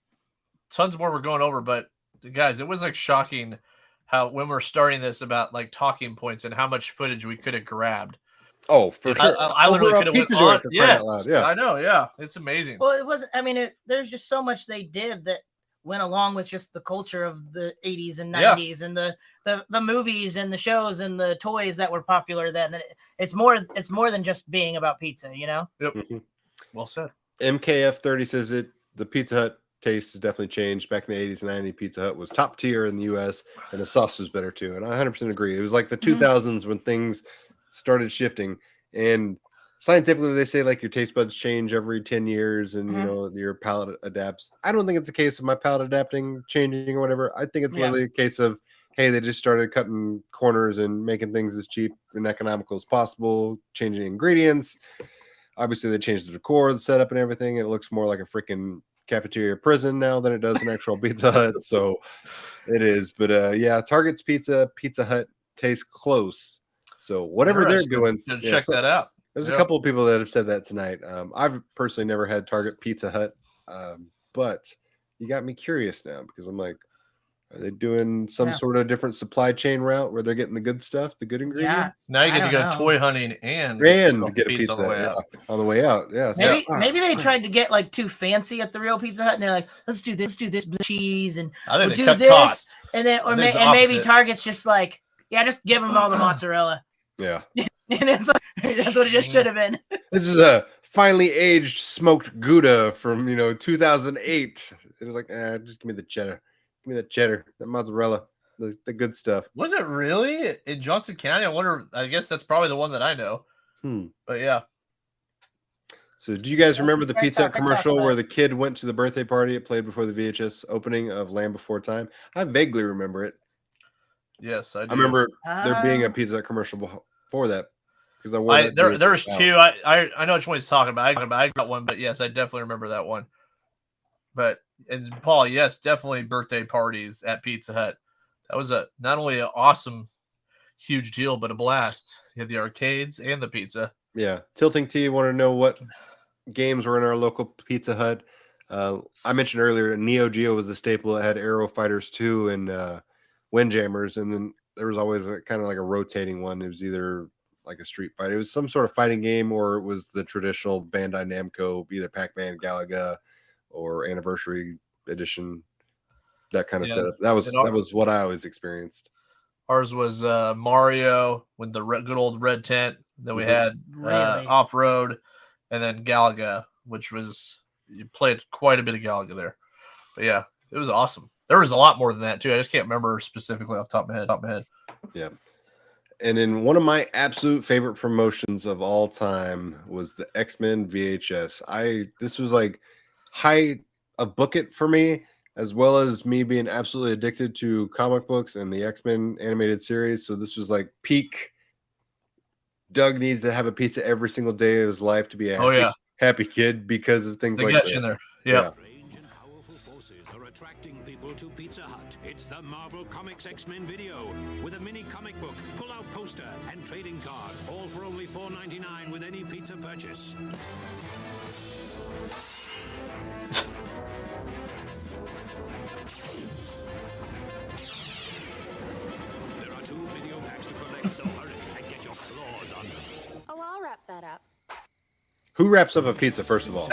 tons more we're going over, but guys, it was like shocking how when we're starting this about like talking points and how much footage we could have grabbed. Oh, for sure. I literally could have went on. Yeah, I know. Yeah, it's amazing. Well, it wasn't. I mean, there's just so much they did that went along with just the culture of the 80s and 90s and the movies and the shows and the toys that were popular then. It's more than just being about pizza, Yep. Mm-hmm. Well said. MKF30 says the Pizza Hut taste has definitely changed. Back in the 80s and 90s, Pizza Hut was top tier in the US, and the sauce was better too. And I 100% agree. It was like the 2000s when things started shifting, and scientifically they say like your taste buds change every 10 years and your palate adapts. I don't think it's a case of my palate adapting, changing or whatever. I think it's literally a case of, hey, they just started cutting corners and making things as cheap and economical as possible, changing ingredients. Obviously they changed the decor, the setup and everything. It looks more like a freaking cafeteria prison now than it does an actual Pizza Hut. So it is. But Target's Pizza Hut tastes close. So whatever they're doing, check that out. There's a couple of people that have said that tonight. I've personally never had Target Pizza Hut, but you got me curious now because I'm like, Are they doing some sort of different supply chain route where they're getting the good stuff, the good ingredients? Now you I get to don't go know. toy hunting and Get a pizza on the way out. on the way out. Yeah. Maybe they tried to get like too fancy at the real Pizza Hut, and they're like, let's do this with cheese, and I think we'll they do cut this, costs. and then I think it's the and maybe opposite. Target's just like, yeah, just give them all the mozzarella, Yeah. and it's like, that's what it just should have been. This is a finely aged smoked Gouda from 2008. It was like, just give me the cheddar, give me the cheddar, that mozzarella, the good stuff. Was it really in Johnson County? I wonder. I guess that's probably the one that I know. But yeah. So, do you guys remember the Great Pizza Hut talk, great commercial talk, where the kid went to the birthday party? It played before the VHS opening of Land Before Time. I vaguely remember it. Yes, I do. I remember there being a Pizza Hut commercial before that because I wore that. There's VHS two. out. I know which one he's talking about. I got one, but yes, I definitely remember that one. But and Paul, yes, definitely birthday parties at Pizza Hut. That was not only an awesome, huge deal, but a blast. You had the arcades and the pizza. Yeah, Tilting T wanted to know what games were in our local Pizza Hut. I mentioned earlier Neo Geo was a staple. It had Aero Fighters 2 and Windjammers, and then there was always kind of like a rotating one. It was either like a Street Fighter. It was some sort of fighting game, or it was the traditional Bandai Namco, either Pac-Man, Galaga, or Anniversary Edition. That kind of setup. That was what I always experienced. Ours was Mario with the good old red tent. Then we had Really? Off Road, and then Galaga, which was you played quite a bit of Galaga there. But yeah, it was awesome. There was a lot more than that too. I just can't remember specifically off the top of my head. Yeah. And then one of my absolute favorite promotions of all time was the X-Men VHS. This was like height of book it for me, as well as me being absolutely addicted to comic books and the X-Men animated series. So this was like peak. Doug needs to have a pizza every single day of his life to be a happy kid because of things They like got this. you in there. Yeah. Strange and powerful forces are attracting people to Pizza Hut. It's the Marvel Comics X-Men video with a mini comic book, pull-out poster, and trading card, all for only $4.99 with any pizza purchase. There are 2 video packs to collect, so hurry and get your claws on them. Oh, I'll wrap that up. Who wraps up a pizza, first of all?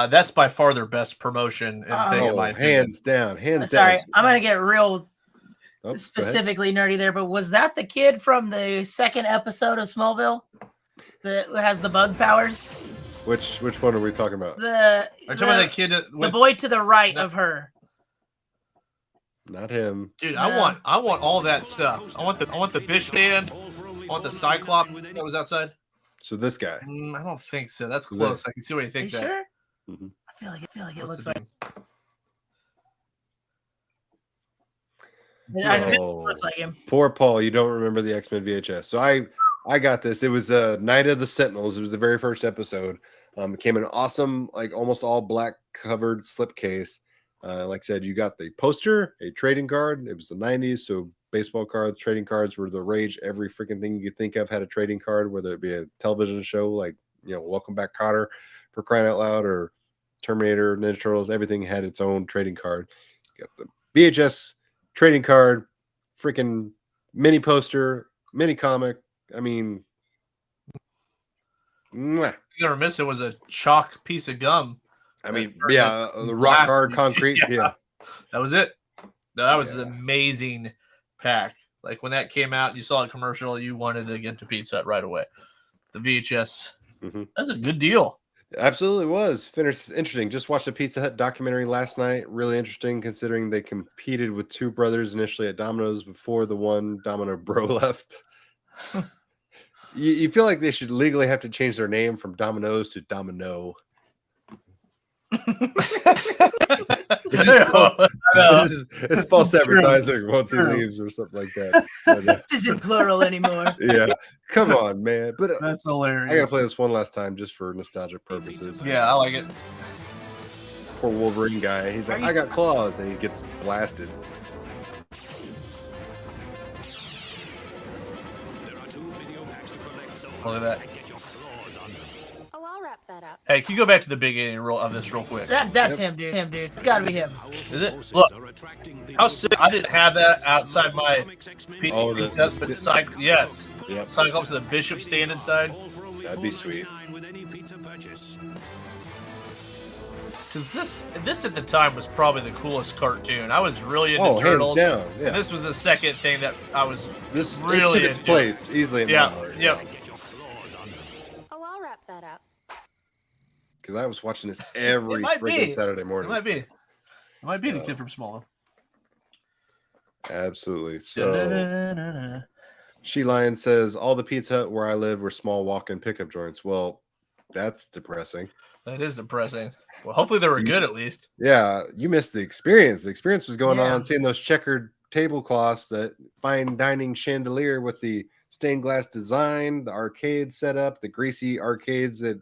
That's by far their best promotion and thing. In my hands down, hands Sorry, down. I'm gonna get real Oh, specifically nerdy there, but was that the kid from the second episode of Smallville that has the bug powers? Which one are we talking about? Are you talking about that kid? The boy to the right of her. Not him. Dude, I want all that stuff. I want the bitch stand. I want the Cyclops that was outside. So this guy. I don't think so. That's Is close. that- I can see what you Are think. you that. sure? Mhm. I feel like it What's looks the like. name? I think it looks like him. Poor Paul, you don't remember the X-Men VHS. So I got this. It was Night of the Sentinels. It was the very first episode. It came in an awesome, like almost all black covered slipcase. Like I said, you got the poster, a trading card. It was the 90s, so baseball cards, trading cards were the rage. Every freaking thing you could think of had a trading card, whether it be a television show like Welcome Back Kotter, for crying out loud, or Terminator, Ninja Turtles. Everything had its own trading card. You got the VHS trading card, freaking mini poster, mini comic. I mean, mwah. You never miss it was a chalk piece of gum. I mean, yeah, the rock hard concrete. Yeah. That was it. That was an amazing pack. Like when that came out, you saw a commercial, you wanted to get to Pizza Hut right away. The VHS. That's a good deal. Absolutely was. Interesting. Just watched a Pizza Hut documentary last night. Really interesting considering they competed with 2 brothers initially at Domino's before the one Domino bro left. You feel like they should legally have to change their name from Domino's to Domino. It's false advertising once he leaves or something like that. But, This isn't plural anymore. yeah, come on, man. But that's hilarious. I gotta play this one last time just for nostalgic purposes. Yeah, I like it. Poor Wolverine guy. He's like, I got claws, and he gets blasted. Look at that. Oh, I'll wrap that up. Hey, Hey, can you go back to the beginning of this real quick? That's him, dude. It's got to be him. Is it? Look, how sick! I didn't have that outside my pizza, but yes. Yep. Cyclops with a bishop stand inside. That'd be sweet. Because this at the time was probably the coolest cartoon. I was really into Turtles. Hands down. Yeah. And this was the second thing that I was This really took its into. place easily in my heart. Yep. Oh, I'll wrap that up. Because I was watching this every might freaking be. Saturday It morning. might be. It might be the kid from Smallville. Absolutely. So She Lion says all the Pizza Hut where I live were small walk-in pickup joints. Well, that's depressing. That is depressing. Well, hopefully they were good at least. Yeah, you missed the experience. The experience was going Yeah. on, seeing those checkered tablecloths, that fine dining chandelier with the stained glass design, the arcade setup, the greasy arcades that,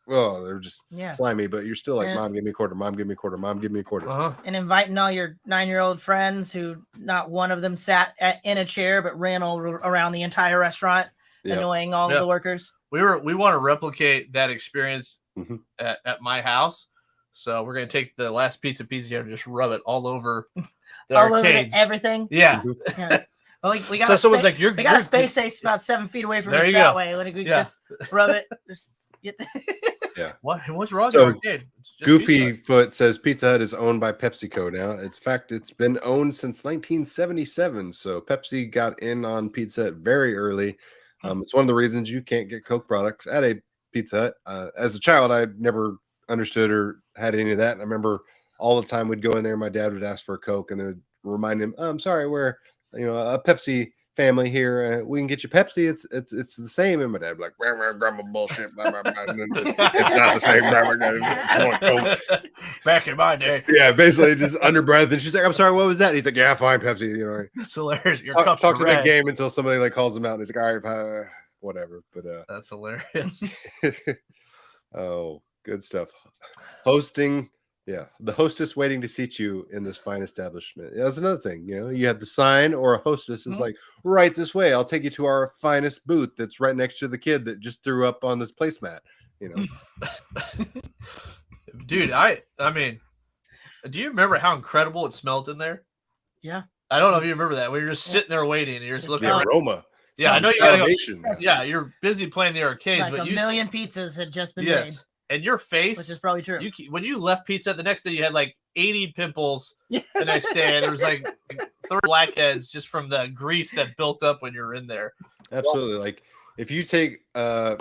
well, they're just slimy, but you're still like, Yeah. Mom, give me a quarter, Mom, give me a quarter, Mom, give me a quarter. And inviting all your 9-year-old friends who not one of them sat in a chair but ran all around the entire restaurant, annoying all of the workers. We want to replicate that experience at my house. So we're gonna take the last pizza here and just rub it all over the all arcades. over everything. Yeah. Yeah. Well, we got So someone's like, we got a space station about 7 feet away from There us you that go. way. We Yeah. just rub it. Just get Yeah. What's wrong with So the arcade? It's just Goofy pizza. Foot says Pizza Hut is owned by PepsiCo now. In fact, it's been owned since 1977. So Pepsi got in on Pizza Hut very early. It's one of the reasons you can't get Coke products at a Pizza Hut. As a child, I never understood or had any of that. And I remember all the time we'd go in there, my dad would ask for a Coke, and they would remind him, "I'm sorry, we're a Pepsi family here. We can get you Pepsi. It's the same." And my dad would be like, grandma bullshit. Blah, blah, blah. It's not the same. Blah, blah, blah. It's more Coke. Back in my day. Yeah, basically just under breath. And she's like, "I'm sorry, what was that?" And he's like, "Yeah, fine, Pepsi." That's hilarious. Your Talk cups to are that red. game until somebody like calls him out, and he's like, "All right, whatever." But That's hilarious. oh, good stuff. Hosting, the hostess waiting to seat you in this fine establishment. That's another thing. You have the sign, or a hostess is like, "Right this way. I'll take you to our finest booth that's right next to the kid that just threw up on this placemat." Dude, I mean, do you remember how incredible it smelled in there? Yeah. I don't know if you remember that. We were just sitting there waiting, and you're just looking The around. aroma. Yeah, I know you Salivation. gotta go. Yeah, you're busy playing the arcades, like but a you million pizzas had just been made, and your face, which is probably true. when you left Pizza the next day, you had like 80 pimples the next day, and there was like 30 blackheads just from the grease that built up when you were in there. Absolutely. Like if you take a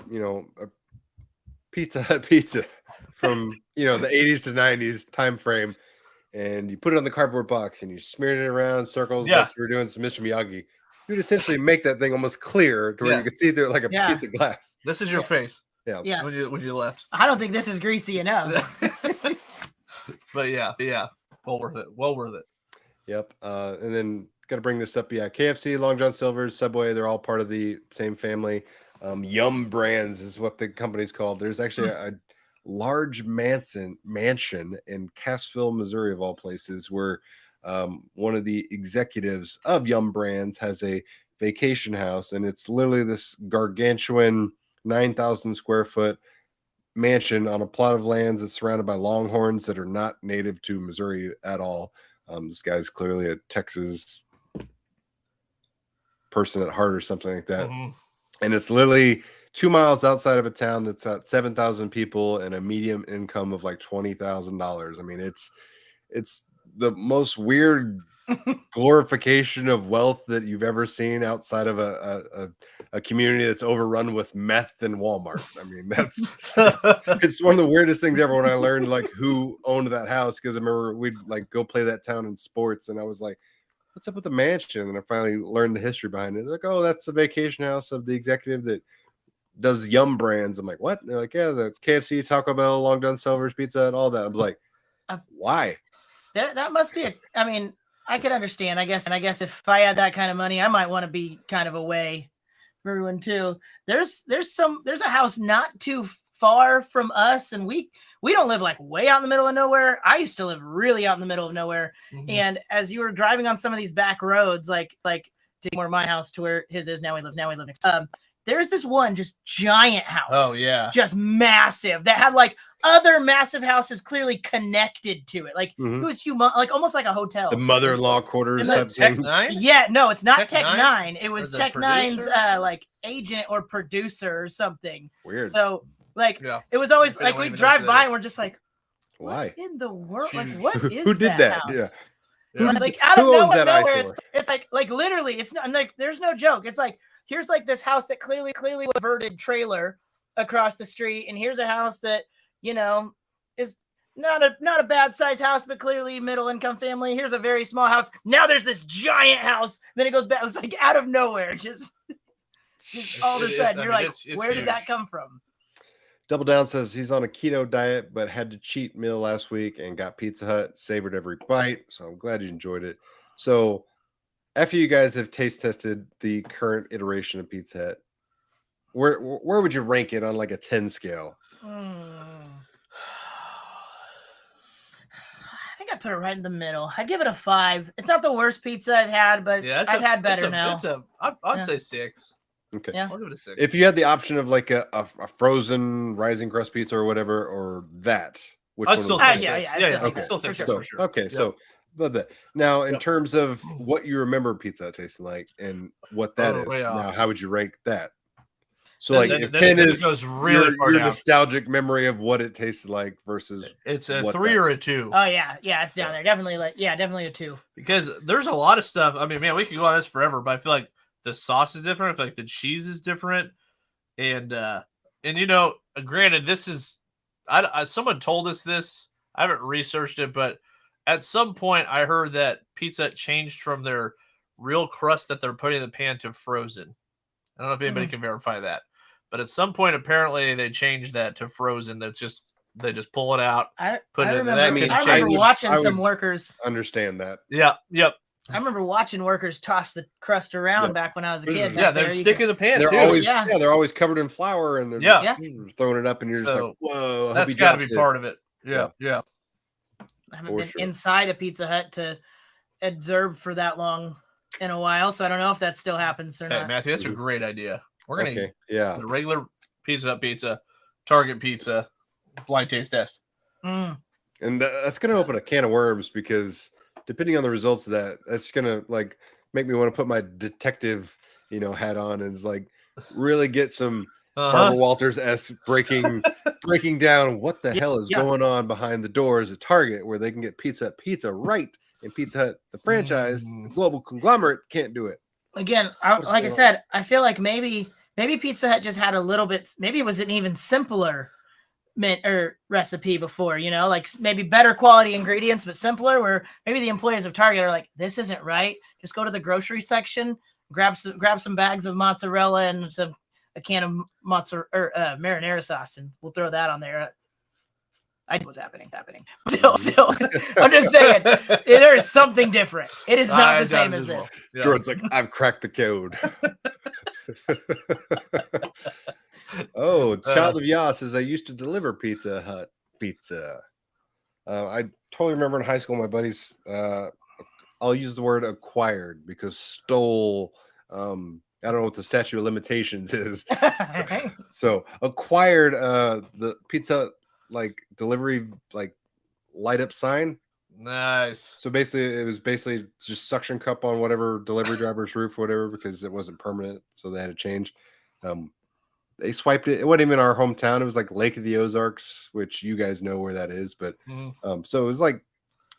Pizza Hut pizza from the 80s to 90s time frame, and you put it on the cardboard box and you smeared it around in circles like you were doing some Mr. Miyagi, you'd essentially make that thing almost clear to where you could see through like a piece of glass. This is your face. Yeah. When you left. I don't think this is greasy enough. But yeah, well worth it. Yep. And then got to bring this up. Yeah, KFC, Long John Silver's, Subway, they're all part of the same family. Yum Brands is what the company's called. There's actually a large mansion in Cassville, Missouri, of all places, where one of the executives of Yum Brands has a vacation house, and it's literally this gargantuan 9,000 square foot mansion on a plot of lands that's surrounded by longhorns that are not native to Missouri at all. This guy's clearly a Texas person at heart or something like that. And it's literally 2 miles outside of a town that's got 7,000 people and a medium income of like $20,000. I mean, it's the most weird glorification of wealth that you've ever seen outside of a community that's overrun with meth and Walmart. I mean, it's one of the weirdest things ever when I learned like who owned that house, because I remember we'd like go play that town in sports, and I was like, what's up with the mansion? And I finally learned the history behind it. They're like, oh, that's the vacation house of the executive that does Yum Brands. I'm like, what? And they're like, yeah, the KFC, Taco Bell, Long John Silver's, Pizza, and all that. I was like, why? That must be I mean, I could understand, I guess. And I guess if I had that kind of money, I might want to be kind of away from everyone too. There's a house not too far from us, and we don't live like way out in the middle of nowhere. I used to live really out in the middle of nowhere. And as you were driving on some of these back roads, like to where my house to where his is now, we live next. there's this one just giant house. Oh yeah. Just massive that had like other massive houses clearly connected to it. Like Mhm. it was humongous, like almost like a hotel. The mother-in-law quarters And type Tech thing. 9? Yeah, no, it's not Tech Tech Nine? 9. It Or was the Tech 9's producer? like agent or producer or something. Weird. So like Yeah. it was always If like anyone we even knows drive who by that and is. we're just like, Why? in the world? Like Huge. what Who is did that? house? Yeah. Yeah. Like out of Who owns nowhere, that nowhere eyesore? it's like literally, it's not like there's no joke. It's like here's like this house that clearly was a converted trailer across the street, and here's a house that is not a bad size house, but clearly middle income family. Here's a very small house. Now there's this giant house. Then it goes back. It's like out of nowhere, just all of a sudden you're like, where did that huge. come from? Double Down says he's on a keto diet, but had to cheat meal last week and got Pizza Hut, savored every bite. So I'm glad you enjoyed it. So after you guys have taste tested the current iteration of Pizza Hut, where would you rank it on like a 10 scale? I think I put it right in the middle. I'd give it a 5. It's not the worst pizza I've had, but Yeah, I've had better now. I'd say 6. Okay. Yeah. I'll give it a 6. If you had the option of like a frozen rising crust pizza or whatever, or that, which I'd one still would you take take? this. I'd Yeah, still take okay. that, still take for this sure. for sure. Okay, Yep. so but that now in Yep. terms of what you remember Pizza Hut tasting like and what that is, yeah. now how would you rank that? So Then- like then- if then 10 it is goes really far your down. nostalgic memory of what it tasted like versus It's a what 3 that- or a 2. Oh yeah, it's down there. Definitely definitely a 2. Because there's a lot of stuff. I mean, man, we could go on this forever, but I feel like the sauce is different. I feel like the cheese is different, and granted, this is someone told us this. I haven't researched it, but at some point, I heard that Pizza Hut changed from their real crust that they're putting in the pan to frozen. I don't know if anybody can verify that, but at some point, apparently, they changed that to frozen. They just pull it out. I Put it in remember, that I could remember change. watching I some would- workers. understand that. Yeah. Yep. I remember watching workers toss the crust around Yeah. back when I was a kid. Yeah, back they're there. You sticking could- the pan They're too. always Yeah. they're always covered in flour and they're Yeah. just throwing it up and you're just So, like, whoa, I hope That's he got to drops be it. part of it. Yeah. I haven't For been sure. inside a Pizza Hut to observe for that long in a while, so I don't know if that still happens or Hey, not. Matthew, that's a great idea. We're gonna Okay, yeah. the regular Pizza Hut pizza, Target pizza, blind taste test. Mm. And that's going to open a can of worms because depending on the results of that, that's going to like make me want to put my detective, hat on and it's like really get some Barbara Walters-esque breaking down what the hell is going on behind the doors at Target where they can get pizza right, and Pizza Hut, the franchise, the global conglomerate, can't do it. Again, What's like I going on? said, I feel like maybe Pizza Hut just had a little bit. Maybe it was an even simpler recipe before. Like maybe better quality ingredients, but simpler. Where maybe the employees of Target are like, this isn't right. Just go to the grocery section, grab some bags of mozzarella and a can of marinara sauce, and we'll throw that on there. I know what's happening. Still, I'm just saying, there is something different. It is not the same as this. Yeah. Jordan's like, I've cracked the code. Oh, Child of Yas says I used to deliver Pizza Hut pizza. I totally remember in high school, my buddies, I'll use the word acquired because stole. I don't know what the statute of limitations is. So acquired the Pizza like delivery like light up sign. Nice. So basically, it was just suction cup on whatever delivery driver's roof, whatever, because it wasn't permanent, so they had to change. They swiped it. It wasn't even our hometown. It was like Lake of the Ozarks, which you guys know where that is. But so it was like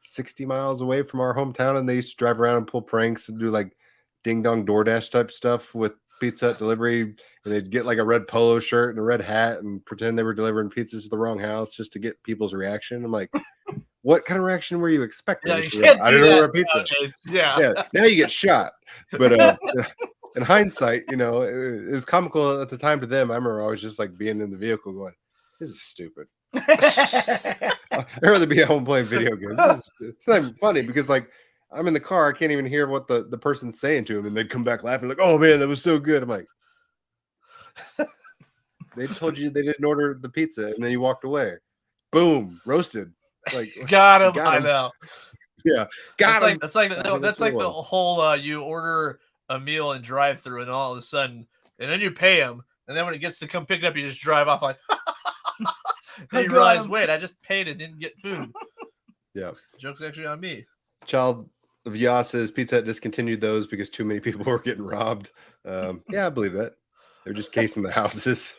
60 miles away from our hometown, and they used to drive around and pull pranks and do like ding dong DoorDash type stuff with Pizza Hut delivery. And they'd get like a red polo shirt and a red hat and pretend they were delivering pizzas to the wrong house just to get people's reaction. I'm like, what kind of reaction were you expecting? Yeah, I you can't do didn't order a that pizza. nowadays. Yeah. Now you get shot. But in hindsight, it was comical at the time to them. I remember I was just like being in the vehicle going, this is stupid. I'd rather be at home playing video games. It's not even funny because like I'm in the car, I can't even hear what the person's saying to him, and they'd come back laughing like, oh man, that was so good. I'm like, they told you they didn't order the pizza and then you walked away. Boom, roasted. Like Got him. I know. Yeah, got him. That's like I mean, that's like what it the was. whole you order a meal and drive through, and all of a sudden and then you pay them, and then when it gets to come pick it up, you just drive off like. Then you God. realize, wait, I just paid and didn't get food. Yeah. Joke's actually on me. Child of Yah says Pizza Hut discontinued those because too many people were getting robbed. Yeah, I believe that. They're just casing the houses.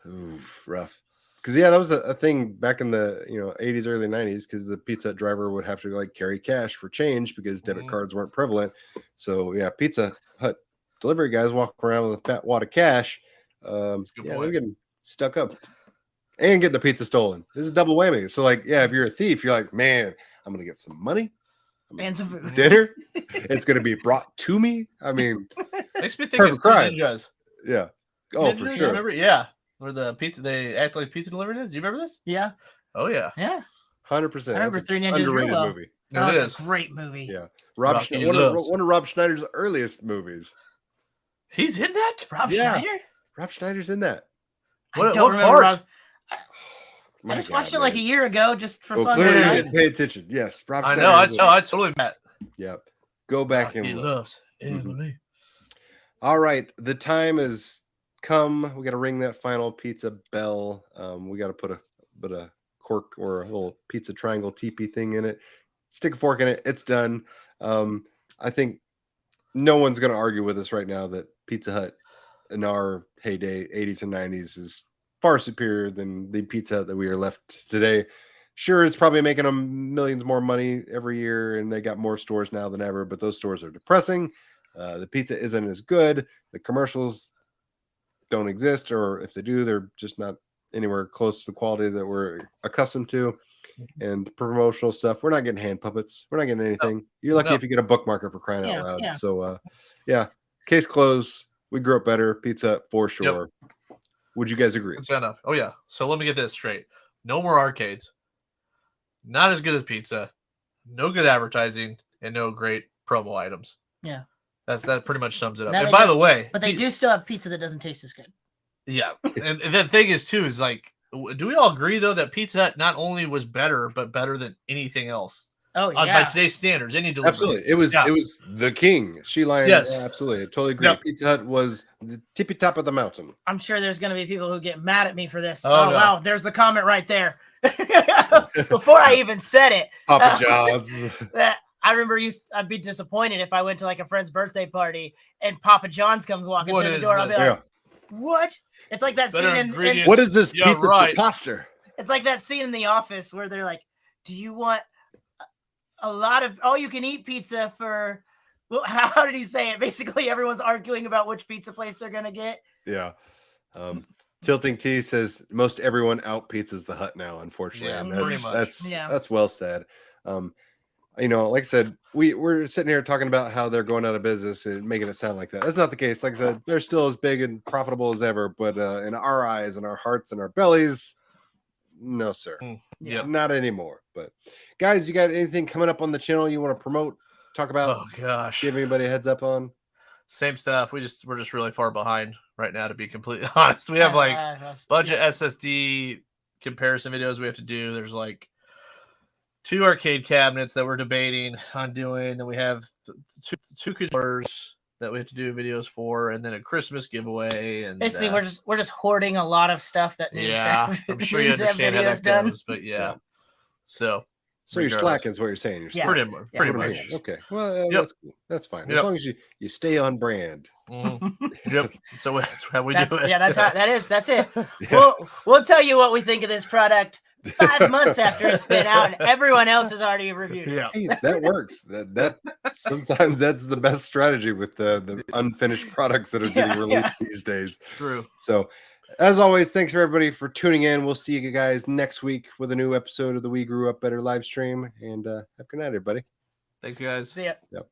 Ooh, rough. Because that was a thing back in the 80s, early 90s. Because the Pizza Hut driver would have to like carry cash for change because debit cards weren't prevalent. So yeah, Pizza Hut delivery guys walk around with a fat wad of cash. They're getting stuck up and getting the pizza stolen. This is double whammy. So like, yeah, if you're a thief, you're like, man, I'm gonna get some money. And some food. Dinner. It's gonna be brought to me. I mean, makes me think of Ninjas. Yeah. Oh, Ninjas, for sure. Remember? Yeah. Where the pizza, they act like pizza delivery is. Do you remember this? Yeah. Oh yeah. Yeah. 100%. I remember Three Ninjas real underrated well. movie. No, It it's is. a great movie. Yeah. Rocky One of Rob Schneider's earliest movies. He's in that? Rob Yeah. Schneider? Rob Schneider's in that. What don't remember part? Rob. My I just God, watched it like a man. year ago just for Well, fun. clearly you Yeah. didn't pay attention. Yes, Rob I Schneider. know. is in I totally met. it. Yep. Go back and He look. loves Mhm. Emily. All right, the time has come. We got to ring that final pizza bell. We got to put a bit of cork or a little pizza triangle teepee thing in it. Stick a fork in it. It's done. I think no one's going to argue with us right now that Pizza Hut in our heyday, 80s and 90s, is far superior than the Pizza Hut that we are left today. Sure, it's probably making them millions more money every year, and they got more stores now than ever, but those stores are depressing. The pizza isn't as good. The commercials don't exist, or if they do, they're just not anywhere close to the quality that we're accustomed to. And promotional stuff, we're not getting hand puppets. We're not getting anything. You're lucky if you get a bookmarker for crying out loud. Yeah. So, case closed. We grew up better. Pizza Hut for sure. Would you guys agree? That's enough. Oh yeah. So let me get this straight. No more arcades. Not as good as pizza. No good advertising and no great promo items. Yeah. That pretty much sums it up. Now And they by don't- the way, But they do still have pizza that doesn't taste as good. yeah. And the thing is too is like, do we all agree though that Pizza Hut not only was better but better than anything else? Oh By yeah. today's standards, any delivery. Absolutely. It was the king. She Lion. Yes. Absolutely. I totally agree. Yep. Pizza Hut was the tippy top of the mountain. I'm sure there's going to be people who get mad at me for this. Oh, Oh, no. wow. There's the comment right there. Before I even said it. Papa John's. That I remember I'd be disappointed if I went to like a friend's birthday party and Papa John's comes walking What through the is door. I'll be this? like, what? It's like that Better scene in ingredients. What is this Yeah, pizza right. for pasta? it's like that scene in The Office where they're like, do you want a lot of all you can eat pizza for well, how did he say it? Basically, everyone's arguing about which pizza place they're gonna get. Yeah. Tilting T says most everyone out pizzas the Hut now, unfortunately. Yeah, And pretty much. that's well said. Like I said, we're sitting here talking about how they're going out of business and making it sound like that. That's not the case. Like I said, they're still as big and profitable as ever, but in our eyes and our hearts and our bellies, no, sir. Yeah. Not anymore. But guys, you got anything coming up on the channel you want to promote, talk about, Oh gosh. give anybody a heads up on? Same stuff. We're just really far behind right now, to be completely honest. We have like budget SSD comparison videos we have to do. There's like 2 arcade cabinets that we're debating on doing, and we have two controllers that we have to do videos for, and then a Christmas giveaway. And Basically, we're just hoarding a lot of stuff that needs to have, I'm sure you needs to have understand how videos that done. goes, but yeah. So So you're regardless. slacking is what you're saying. You're Yeah. slacking. Pretty Pretty much. Okay. Well, Yep. that's fine. As Yep. long as you stay on brand. Yep. So that's how we That's, do it. yeah, that's how that is. That's it. Yeah. We'll tell you what we think of this product 5 months after it's been out, and everyone else has already reviewed it. Yeah. Hey, that works. That sometimes that's the best strategy with the unfinished products that are getting released these days. True. So, as always, thanks for everybody for tuning in. We'll see you guys next week with a new episode of the We Grew Up Better live stream. And have a good night, everybody. Thanks, guys. See ya. Yep.